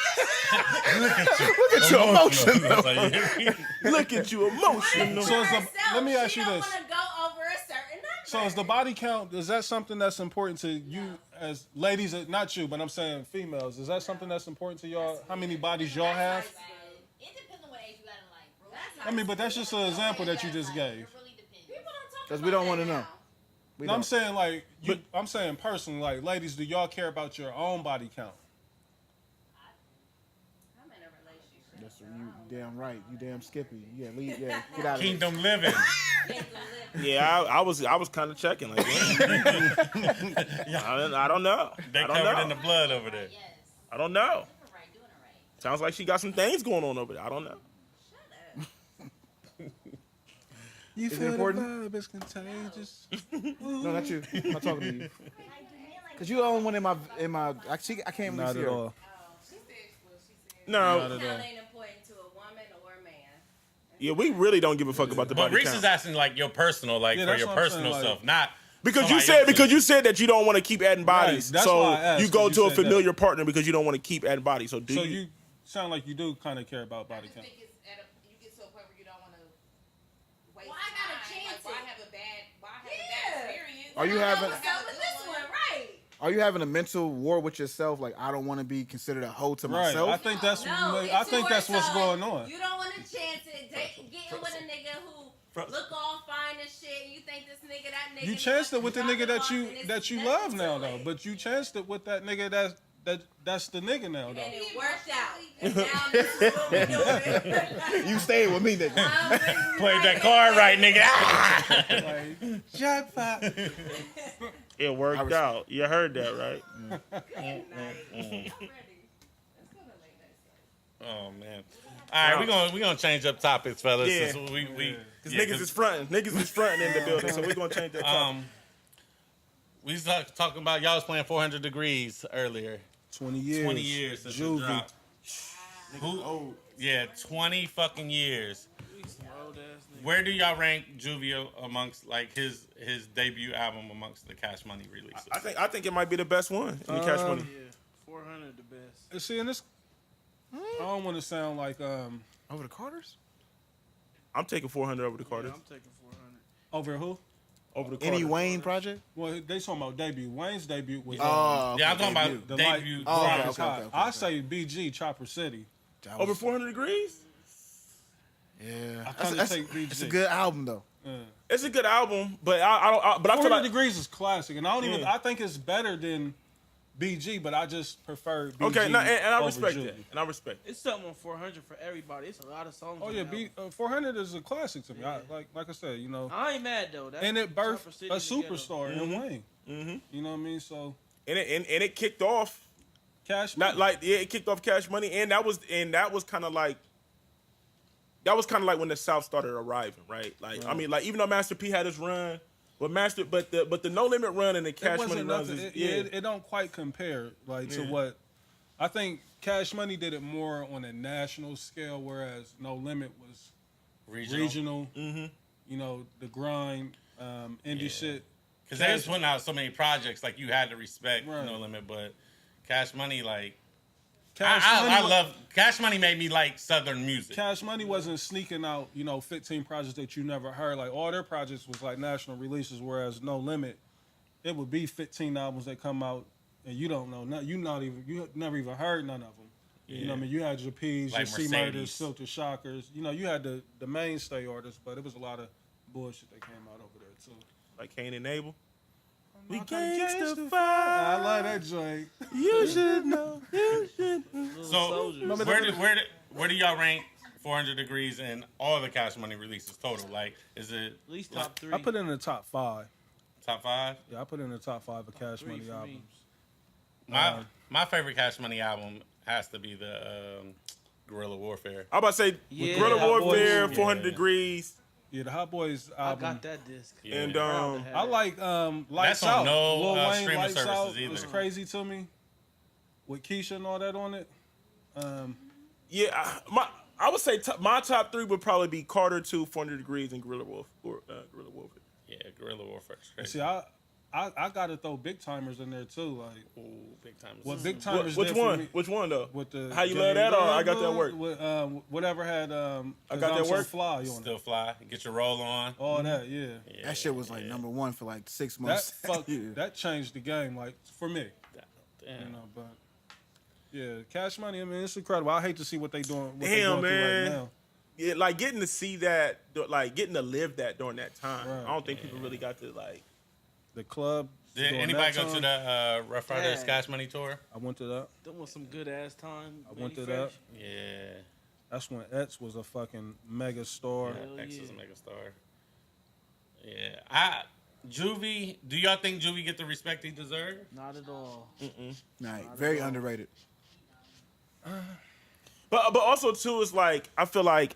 Look at you. Look at your emotion. That's how you- Look at you, emotional. So Herself, let me ask she you don't this. want to go over a certain number. So is the body count, is that something that's important to you as ladies, not you, but I'm saying females, is that something that's important to y'all? How many bodies y'all have? It depends on what age you got in life, bro. That's I mean, but that's just an example that you just gave. It really depends. People don't talk 'Cause about we don't that wanna know. now. We No, I'm don't. saying like, I'm saying personally, like ladies, do y'all care about your own body count? I'm in a relationship. That's you damn right. You damn Skippy. Yeah, leave. Yeah, get out of here. Kingdom living. Yeah, I was kind of checking. Like, I don't know. They I don't covered know. in the blood over there. Yes. I don't know. Right, doing it Sounds like she got some things going on over there. I don't know. You Is it feel important? the vibe is contagious. No, not you. I'm not talking to you. Cause you the only one in my. I can't really Not see at her. all. No. Not at all. Sound ain't important to a woman or a man. Yeah, we really don't give a fuck about the But body Reese count. is asking like your personal, like Yeah, for that's your what I'm personal saying, like- stuff, not Because somebody you else's. said that you don't want to keep adding bodies, Right, that's so why I asked, you go 'cause to you a said that. familiar partner because you don't want to keep adding bodies. So do So you? you sound like you do kind of care about body count. You get to a point where you don't want to waste Well, I gotta time. chance Why it. have a bad Yeah. experience? Are you I know having? what's up with this one, right? Are you having a mental war with yourself? Like I don't want to be considered a hoe to Right. myself. I think that's. No, I think that's what's going on. You don't want to chance it. Getting with a nigga who look all fine and shit. You think this nigga, that nigga. You chanced it with the nigga dropping off and it's that you nothing love to now it. though, but you chanced it with that nigga that's the nigga now though. And it worked out. And now this is what we doing. You stayed with me, nigga. Played that card right, nigga. Like, jackpot. It worked out. You heard that, right? Oh man. All right, we gonna change up topics, fellas. Yeah. Since Because niggas is fronting. Niggas is fronting in the building, so we're gonna change that. Topic. we was talking about y'all was playing 400 Degrees earlier. 20 years. 20 years since it Juvie. dropped. Who? Yeah, 20 fucking years. Where do y'all rank Juvie amongst like his debut album amongst the Cash Money releases? I think it might be the best one in the Cash Money. Yeah, 400 the best. See, and this, I don't want to sound like Over the Carters? I'm taking 400 over the Carters. I'm taking 400. over who? Over the Any Carters. Wayne project? Well, they talking about debut. Wayne's debut was Oh, Yeah, I'm okay, talking debut. about the debut. light. Oh, Drop okay, is hot. okay. I say BG Chopper City. That Over was- 400 Degrees? Yeah, I kinda take BG. It's a good album though. It's a good album, but I feel 400 like Degrees is classic, and I don't even. I think it's better than BG, but I just prefer BG. okay, and I over respect Juvie. that, and I respect. It's something on 400 for everybody. It's a lot of songs. Oh on yeah, that album. 400 is a classic to me. Like I said, you know, I ain't mad though. That and it birthed Chopper City a together. superstar in Wayne. Mm-hmm. You know what I mean? So And it kicked off Cash not Money. like it kicked off Cash Money, and that was kind of like. That was kind of like when the South started arriving, right? Like I mean, like even though Master P had his run, but the No Limit run and the It Cash Money wasn't runs, nothing. is, It don't quite compare like to what I think. Cash Money did it more on a national scale, whereas No Limit was regional. Mm-hmm. You know, the grind, indie shit. Because they was putting out so many projects, like you had to respect Right. No Limit, but Cash Money, like Cash Money I wa- love Cash Money made me like Southern music. Cash Money wasn't sneaking out, 15 projects that you never heard. Like all their projects was like national releases, whereas No Limit, it would be 15 albums that come out and you don't know. You never even heard none of them. You know what I mean? You had your P's, Like your C Mercedes. Murders, Filter Shockers. You had the mainstay artists, but it was a lot of bullshit that came out over there too. like Cain and Abel. We Gangsta I love that joint. You should know. You should. So where do y'all rank 400 Degrees and all the Cash Money releases total? Like, is it At least top 3. I put it in the top 5. top 5? Yeah, I put it in the top 5 of Cash 3 Money for me. albums. My favorite Cash Money album has to be the Guerrilla Warfare. I'm about to say Yeah. Guerrilla Hot Warfare, Boys. 400 Yeah. Degrees, Yeah, the Hot Boys I album. got that disc. Yeah. and Proud to have I that. like Lights That's on Out. no, Lil Wayne, streaming Lights services Out either. was crazy to me. With Keisha and all that on it. yeah. I would say my top 3 would probably be Carter 2, 400 Degrees, and Guerrilla Warfare. Yeah, Guerrilla Warfare. is crazy. See, I got to throw Big Timers in there too. Like Ooh, big time. what Big Timers Which did for one? me. Which one though? With the How You Love That, or I Got That Work? With, whatever had I Got Cause I'm That So Work? Fly on Still it. fly. Get your roll on. All that, yeah. Yeah, That shit was like number 1 for like 6 That months. Yeah. that changed the game, like for me. Damn. But yeah, Cash Money. I mean, it's incredible. I hate to see what they doing. What they Damn, going through man. right now. Yeah, like getting to see that, like getting to live that during that time. Right. I don't think people really got to like. The club. Did during anybody that go to time, the Rough Riders Yeah. Cash Money tour? I went to that. That was some good ass time. I went to Manny that. Fresh. Yeah. That's when Ets was a fucking mega star. Hell X is a yeah. mega star. Yeah. Juvie, do y'all think Juvie get the respect he deserves? Not at all. Nah, very underrated. But also too, it's like I feel like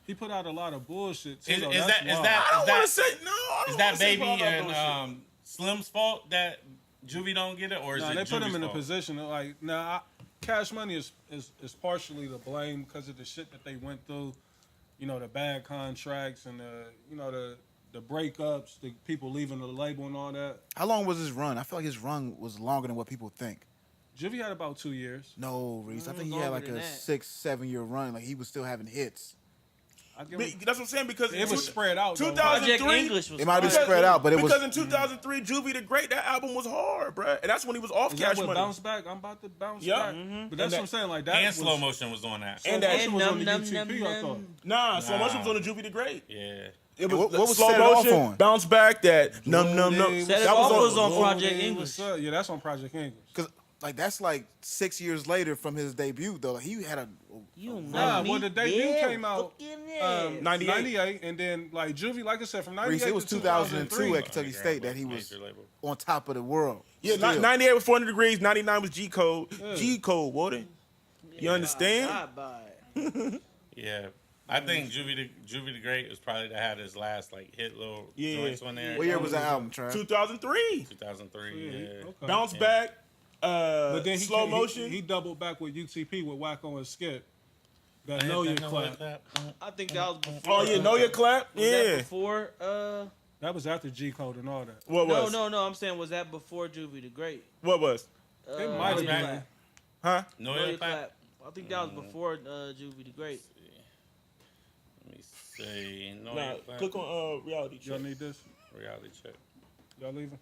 He put out a lot of bullshit too. Is though. that I don't want to say no. I don't Is that wanna say Baby put out bullshit. and Slim's fault that Juvie don't get it, or is No, it they put him Juvie's in a fault? position of, like, now Cash Money is partially to blame because of the shit that they went through. You know, the bad contracts and the breakups, the people leaving the label and all that. How long was his run? I feel like his run was longer than what people think. Juvie had about 2 years. No, Reese. I think he longer had like than a that. 6-7 year run. Like he was still having hits. I give him, That's what I'm saying because it was spread out. though. 2003. Project English was It might be fire. spread out, but it was. Because in 2003, Juvie the Great, that album was hard, bruh. And that's when he was off Is Cash that what Money. Bounce Back? I'm about to bounce Yep. back. Mhm. But that's what I'm saying. Like that And was, Slow Motion was on that. And Slow that Motion was on the Num, UTP, num, I thought. Nah, Slow Nah. Motion was on the Juvie the Great. Yeah. It was What was Slow Set It Off Motion, on? Bounce Back, that Num Num Num. Set It That Off was was on Project English. Yeah, that's on Project English. Because like that's like 6 years later from his debut though. Like, he had a. You Nah, know well, the debut came out fucking 98. and then like Juvie, like I said, from 98 Reese, it was to 2002 at Kentucky Major State label, that he was major label. on top of the world. Yeah, Still. 98 was 400 Degrees, 99 was G Code. Yeah. G Code, what it? You understand? God, bye. Yeah. I think Juvie the Great is probably that had his last like hit little Yeah. joints on there. What year was that album, Trav? 2003. 2003. Yeah. Okay. Bounce Yeah. Back. But then Slow Motion. He doubled back with UTP with Wacko and Skip. That I Know Your didn't Clap. that. I think that was before. Oh yeah, Know Your Clap. Was that Yeah. before? That was after G Code and all that. What was? No. I'm saying was that before Juvie the Great? What was? It might Know have Your been. Clap. Huh? Know Know Your Your Clap. Clap. I think that was before Juvie the Great. Let me see. Know Nah, Your Clap. click on Reality Y'all Check. need this? Reality check. Y'all leaving?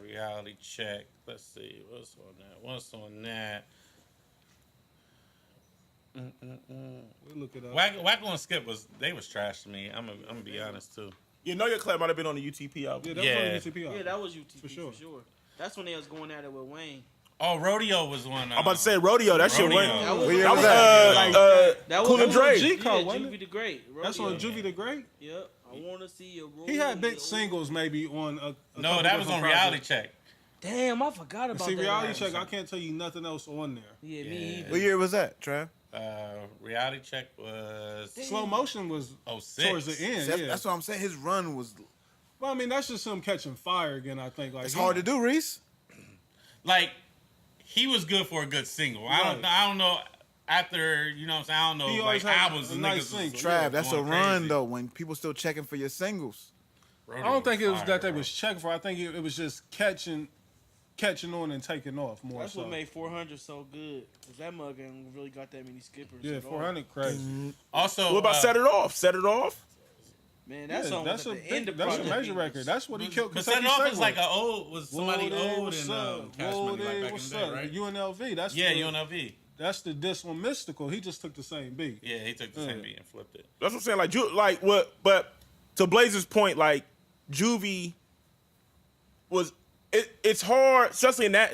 Reality check. Let's see. What's on that? What's on that? We'll look it up. Wacko and Skip was trash to me. I'm gonna be honest too. You Know Your Clap might have been on the UTP album. Yeah, that Yeah. was on UTP. Yeah, that was UTP For sure. That's when they was going at it with Wayne. Oh, Rodeo was one. I'm about to say Rodeo. That shit Rodeo. went. That was, What year That was was that? that was Cool and Dre. G Code, Yeah, wasn't Juvie it? the Great. That's on Rodeo. Juvie the Great. Yep. I want to see you roll. He had big your- singles maybe on a No, couple that was on different Reality projects. Check. Damn, I forgot about See, that. Reality Check, I can't tell you nothing else on there. Yeah, Yeah. me either. What year was that, Trav? Reality Check was Slow Motion was 06. towards the end. That's, Yeah. that's what I'm saying. His run was. Well, I mean, that's just him catching fire again. I think like It's hard to do, Reese. Like he was good for a good single. I don't know. After you know what I'm saying, I don't know He like always had albums a and nice niggas was single. Trav, that's a going run crazy. though. When people still checking for your singles. Rodeo I don't think it was fire, that they bro. was checking for. I think it was just catching on and taking off more. That's so. what made 400 so good. Cause that mug ain't really got that many skippers. Yeah, at all. 400 crazy. Also, What about Set It Off? Set It Off? Man, that Yeah, song that's was a at the end big, of that's a Project major English. record. That's what he killed. But Set It Kentucky Off is State like with. a old was somebody Whoa, there, old what's in up? Cash Whoa, Money there, like back what's in the day, up? right? UNLV. That's Yeah, the, UNLV. That's the diss on Mystical. He just took the same beat. Yeah, he took the same beat and flipped it. That's what I'm saying. Like what? But to Blaze's point, like Juvie was. It's hard, especially in that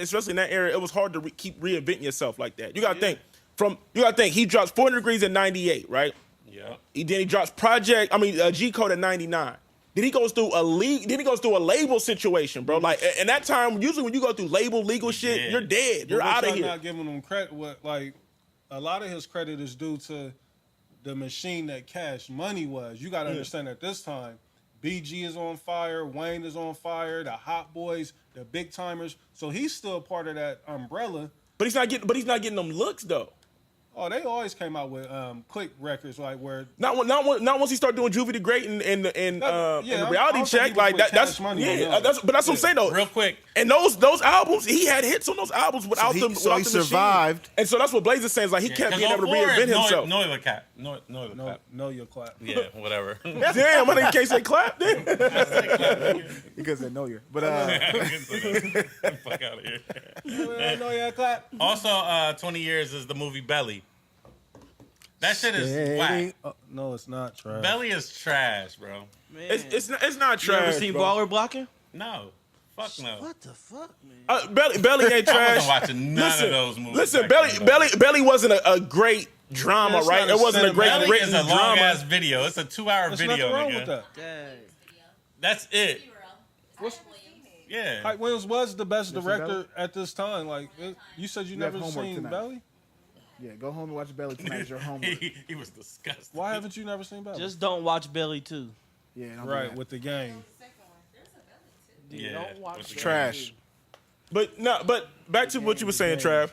area. It was hard to keep reinventing yourself like that. You gotta think. He drops 400 Degrees in '98, right? Yeah. Then he drops G Code at '99. Then he goes through a label situation, bro. Like in that time, usually when you go through legal shit, dead. you're dead. You're But out of y'all here. not giving him credit. What like a lot of his credit is due to the machine that Cash Money was. You got to understand at this time, BG is on fire, Wayne is on fire, the Hot Boys, the Big Timers. So he's still part of that umbrella. But he's not getting them looks though. Oh, they always came out with quick records like where Not once he started doing Juvie the Great and the I reality don't think check he was like with that. That's Cash Money on yeah. that. That's what I'm saying though. Real quick, And those albums, he had hits on those albums without he the without the machine. survived. And so that's what Blaze is saying. Is like he kept being able to reinvent himself. Know your clap. Know your clap. know your clap. Yeah, whatever. Damn, I nigga can't say clap. Then. Because they know you. But Fuck out of here. know your clap. Also, 20 years is the movie Belly. That shit is whack. No, it's not trash. Belly is trash, bro. Man. It's not You ever trash. seen bro. Baller Blocking? No. Fuck no. What the fuck, man? Belly ain't I trash. wasn't watching none of those movies. Listen, back then, Belly wasn't a great drama, It's right? not It wasn't a great Belly written is a long drama. ass video. It's a 2-hour There's video, nothing wrong nigga. with that. Dang. That's it. Yeah. Hype Williams was the best You seen director Belly? at this time. Like, you said you You have never homework seen tonight. Belly? Yeah, go home and watch Belly tonight as your homework. he was disgusting. Why haven't you never seen Belly? Just don't watch Belly 2. Yeah, don't do right, that. with the gang. Yeah, don't watch with the Belly trash. 2. But back to what you were saying, Trav.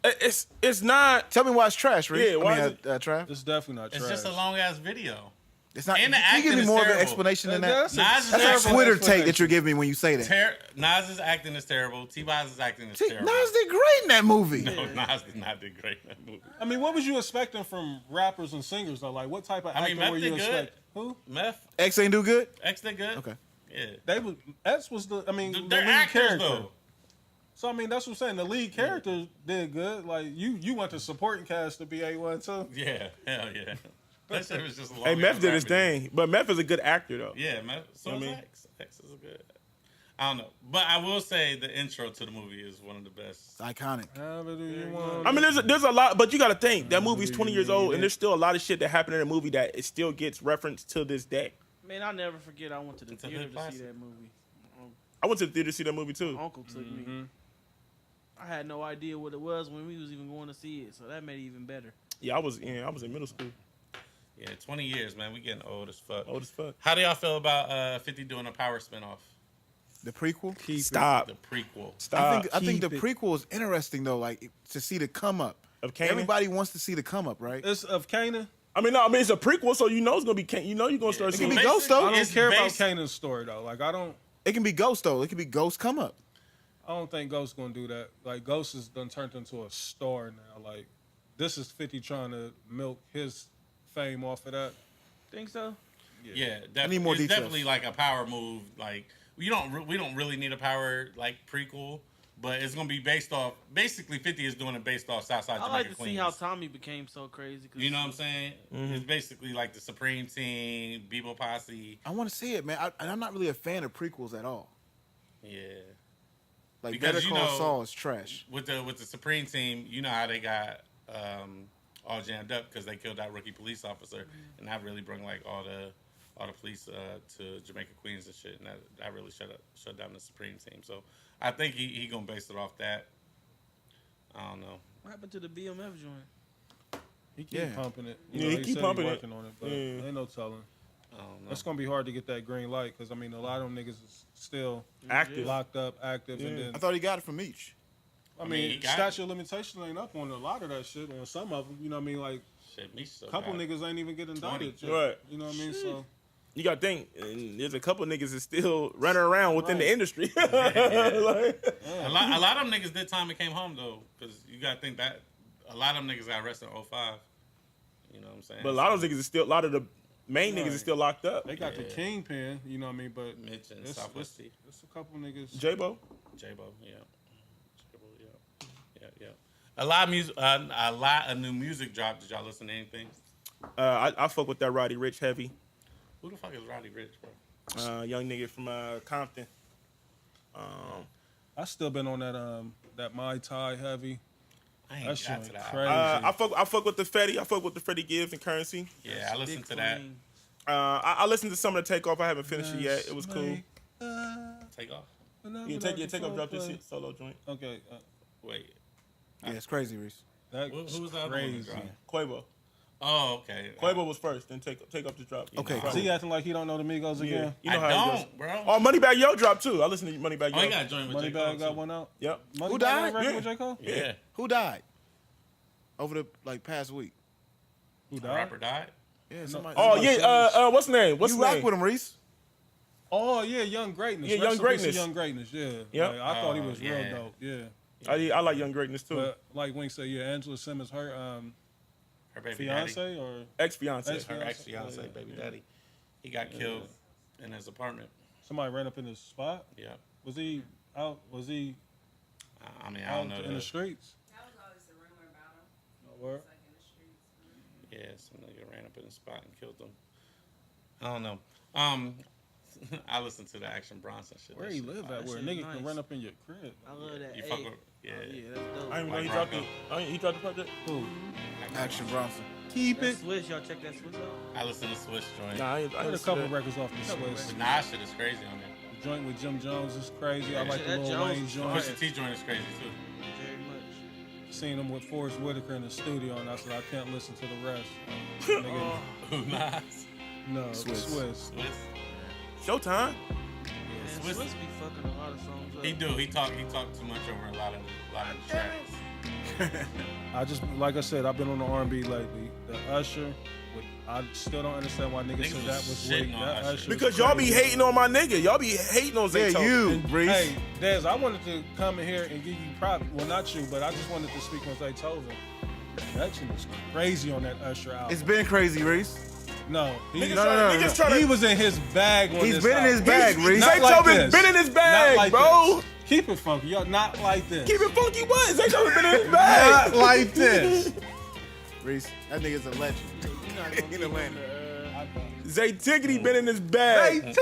It's not. Tell me why it's trash, Reese. Yeah, why I is mean, Trav. It's definitely not It's trash. just a long ass video. It's not. And the Can you give acting me is more of an terrible. explanation than that? Nas is That's acting- a Twitter take that you're giving me when you say that. Nas's acting is terrible. T-Boz' acting is See, terrible. Nas did great in that movie. No, Nas did not do great in that movie. I mean, what was you expecting from rappers and singers though? Like, what type of acting Meth were did you good. expecting? Who? Meth, X ain't do good. X did good. Okay. Yeah. They was X was the. I mean, the They're lead actors character. though. So I mean, that's what I'm saying. The lead character did good. Like you went to supporting cast to be A1 too. Yeah, hell yeah. That shit was just a long Hey, Meth ass did his rap video. thing, but Meth is a good actor though. Yeah, Meth. So I is mean- X. X is a good. I don't know, but I will say the intro to the movie is one of the best. Iconic. However do you want. I mean, there's a lot, but you got to think that movie's 20 years old, and there's still a lot of shit that happened in the movie that it still gets referenced to this day. Man, I'll never forget I went to the It's a theater good to see classic. that movie. I went to the theater to see that movie too. My uncle took me. I had no idea what it was when we was even going to see it, so that made it even better. Yeah, I was in middle school. Yeah, 20 years, man. We getting old as fuck. Old as fuck. How do y'all feel about 50 doing a Power spinoff? The prequel. Stop. The prequel. Stop. I think the Keep it. prequel is interesting though, like to see the come up. Of Kanan? Everybody wants to see the come up, right? It's of Kanan. I mean, it's a prequel, so you know it's gonna be. You know you're gonna start It seeing. can be Ghost though. I don't It's care about based- Kanan's story though. Like I It can be Ghost though. It can be Ghost come up. don't think Ghost's gonna do that. Like Ghost is done turned into a star now. Like this is 50 trying to milk his fame off of that. Think so? Yeah, need definitely. more It's details. definitely like a Power move. Like we don't really need a Power like prequel, but it's gonna be based off. Basically, 50 is doing it based off Southside I Jamaica like to Queens. see how Tommy became so crazy. 'Cause You know what I'm saying? It's basically like the Supreme Team, Bebo Posse. I want to see it, man. I'm not really a fan of prequels at all. Yeah. Like Because, Better you Call know, Saul is trash. With the Supreme Team, you know how they got all jammed up because they killed that rookie police officer, and that really brought like all the police to Jamaica Queens and shit, and that really shut down the Supreme Team. So I think he gonna base it off that. I don't know. What happened to the BMF joint? He keep Yeah. pumping it. Yeah, he keep said pumping it. working on it, but Yeah. ain't no telling. I don't know. It's gonna be hard to get that green light because I mean a lot of them niggas is still Active. locked up, active, and then I thought he got it from each. I mean, mean he got statute of limitations ain't up on a lot of that shit. On some of them, you know what I mean? Like Shit, me so a couple bad. niggas ain't even get indicted. yet. Right. You know what I mean? So You got to think, and there's a couple niggas that's still running around within the industry. Like, A lot of them niggas did time and came home though, because you gotta think that a lot of them niggas got arrested in 05. You know what I'm saying? but a lot of those niggas is still. A lot of the main niggas is Right. still locked up. they got the kingpin. You know what I mean? But Mitch and it's, Southwest it's, it's a couple niggas. J-Bo. J-Bo, yeah. J-Bo, yeah. A lot of new music dropped. Did y'all listen to anything? I fuck with that Roddy Rich heavy. Who the fuck is Roddy Rich, bro? Young nigga from Compton. I still been on that Mai Tai heavy. I ain't That shit got went to that. crazy. I fuck with the Fetty. I fuck with the Freddie Gibbs and Currency. Yeah, I listened Big to that. Flame. I listened to some of the Takeoff. I haven't finished it yet. It was cool. Take off. Yeah, Takeoff dropped this shit solo joint. Okay, Wait. Yeah, it's crazy, Reese. that Who was the other one that crazy. dropped? Quavo. Oh, okay. Quavo was first, then Takeoff just dropped. Okay, Is he acting like he don't know the Migos Yeah, again? you know I how it goes. don't, bro. Oh, Moneybag Yo dropped too. I listened to Moneybag Yo. Oh, he got joined with J. Cole, Moneybag got too. one out. Yep. Moneybag died? got a record Yeah. with J. Cole? Yeah. Who died? Over the past week. Who The died? rapper died? Yeah, somebody. Oh somebody- yeah. What's his name? What's you his rock name? with him, Reese. Oh yeah, Young Greatness. Yeah, Rest Young in peace to Greatness. Young Greatness. Yeah. Yep. Like, I thought he Oh, was yeah. real dope. Yeah. I like Young Greatness too. But like Wink said, yeah, Angela Simmons, her Her baby fiance daddy. or Ex-fiance. Ex- Her ex-fiance, Yeah. baby daddy. He got killed in his apartment. somebody ran up in his spot. Yeah. Was he out? Was he I mean, I out don't know in the that. streets? That was always the rumor about him. No word. Like in the streets. Yeah, some nigga ran up in the spot and killed him. I don't know. I listened to the Action Bronson shit. Where That he shit live fire. at? Where a shit nigga nice. can run up in your crib? I love that. You Hey. fuck with, yeah. Oh, yeah, that's dope. I didn't even know he Like dropped Bronco. it. He dropped the project. Who? Action Bronson. Keep That it. Swiss, y'all check that Switch out? I listened to Swiss joint. Nah, I Put a listened couple to that. records off the Swiss. Nah, shit is crazy on there. The joint with Jim Jones is crazy. I like the that Lil Jones Wayne is joint. Pusha T joint is crazy too. Very much. Seen him with Forrest Whitaker in the studio, and I said I can't listen to the rest. Nigga, Who Nas? no, Swiss. Swiss. Showtime. Man, Swiss- Swiss be fucking a lot of songs up. He do. He talk too much over a lot of tracks. I just, like I said, I've been on the R&B lately. The Usher, I still don't understand why niggas Niggas said that was was shitting weak. on That Usher. Usher Because was y'all be crazy. hating on my nigga. Y'all be hating on Yeah, Zaytoven. you, Reese. Hey, Dez, I wanted to come in here and give you props. Well, not you, but I just wanted to speak on Zaytoven. That shit was crazy on that Usher album. It's been crazy, Reese. No, Niggas no, tryna- niggas tryna- he was in his bag on He's this been in his album. bag, Reese. Not like Zaytoven's this. been in his Not bag, like bro. this. Keep it funky, y'all. Not like this. Keep it funky what? Zaytoven's been in his bag. Not like this. Reese, that nigga's a legend. You're not gonna In Atlanta. Zay Tiggity been in his bag.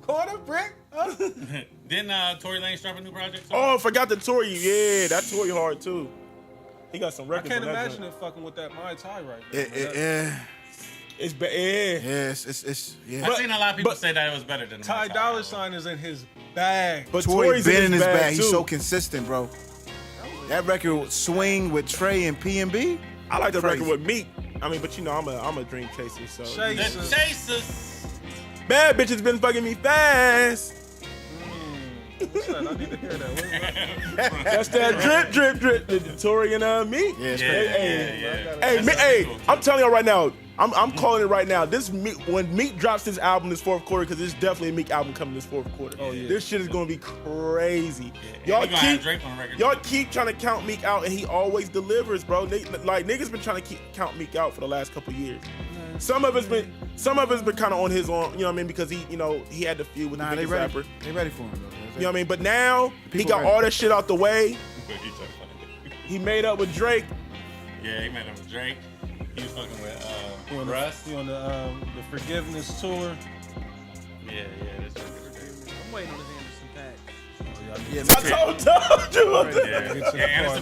Quarter brick. Didn't Tory Lanez drop a new project? Oh, I forgot the Tory. Yeah, that Tory hard too. He got some I records can't on that imagine joint. it fucking with that Mai Tai right there. It's yeah. It's yeah. I've seen a lot of people but- say that it was better than Ty the Dolla $ign is in his bag. But Tory Tory's been in his bag. too. He's so consistent, bro. That record swing with Trey and P&B. I like the crazy. record with Meek. I mean, but you know, I'm a dream chaser, so. Chase. The Chasers. Bad bitches been fucking me fast. What's that? I need to hear that. What is that? That's that drip. The Tory and Meek. Yeah, it's Yeah, crazy. yeah. Hey, That's Meek, actually hey, cool, too. I'm telling y'all right now. I'm calling it right now. This Meek, when Meek drops this album this fourth quarter, because there's definitely a Meek album coming this fourth quarter. Oh, yeah. This shit is gonna be crazy. Yeah, he gonna have Drake on the record. Y'all keep trying to count Meek out, and he always delivers, bro. Like niggas been trying to count Meek out for the last couple years. Some of it's been kind of on his own, you know what I mean? Because he had the feud with Nah, the they biggest ready. rapper. They ready for him, though. You know what I mean? But now he People got ready. all that shit out the way. He's so funny. He made up with Drake. Yeah, he made him with Drake. He was fucking He on with Russ. He on the Forgiveness tour. Yeah, this is I'm waiting on this Anderson pack. Oh, Yeah, I told you. Yeah, Get to the Anderson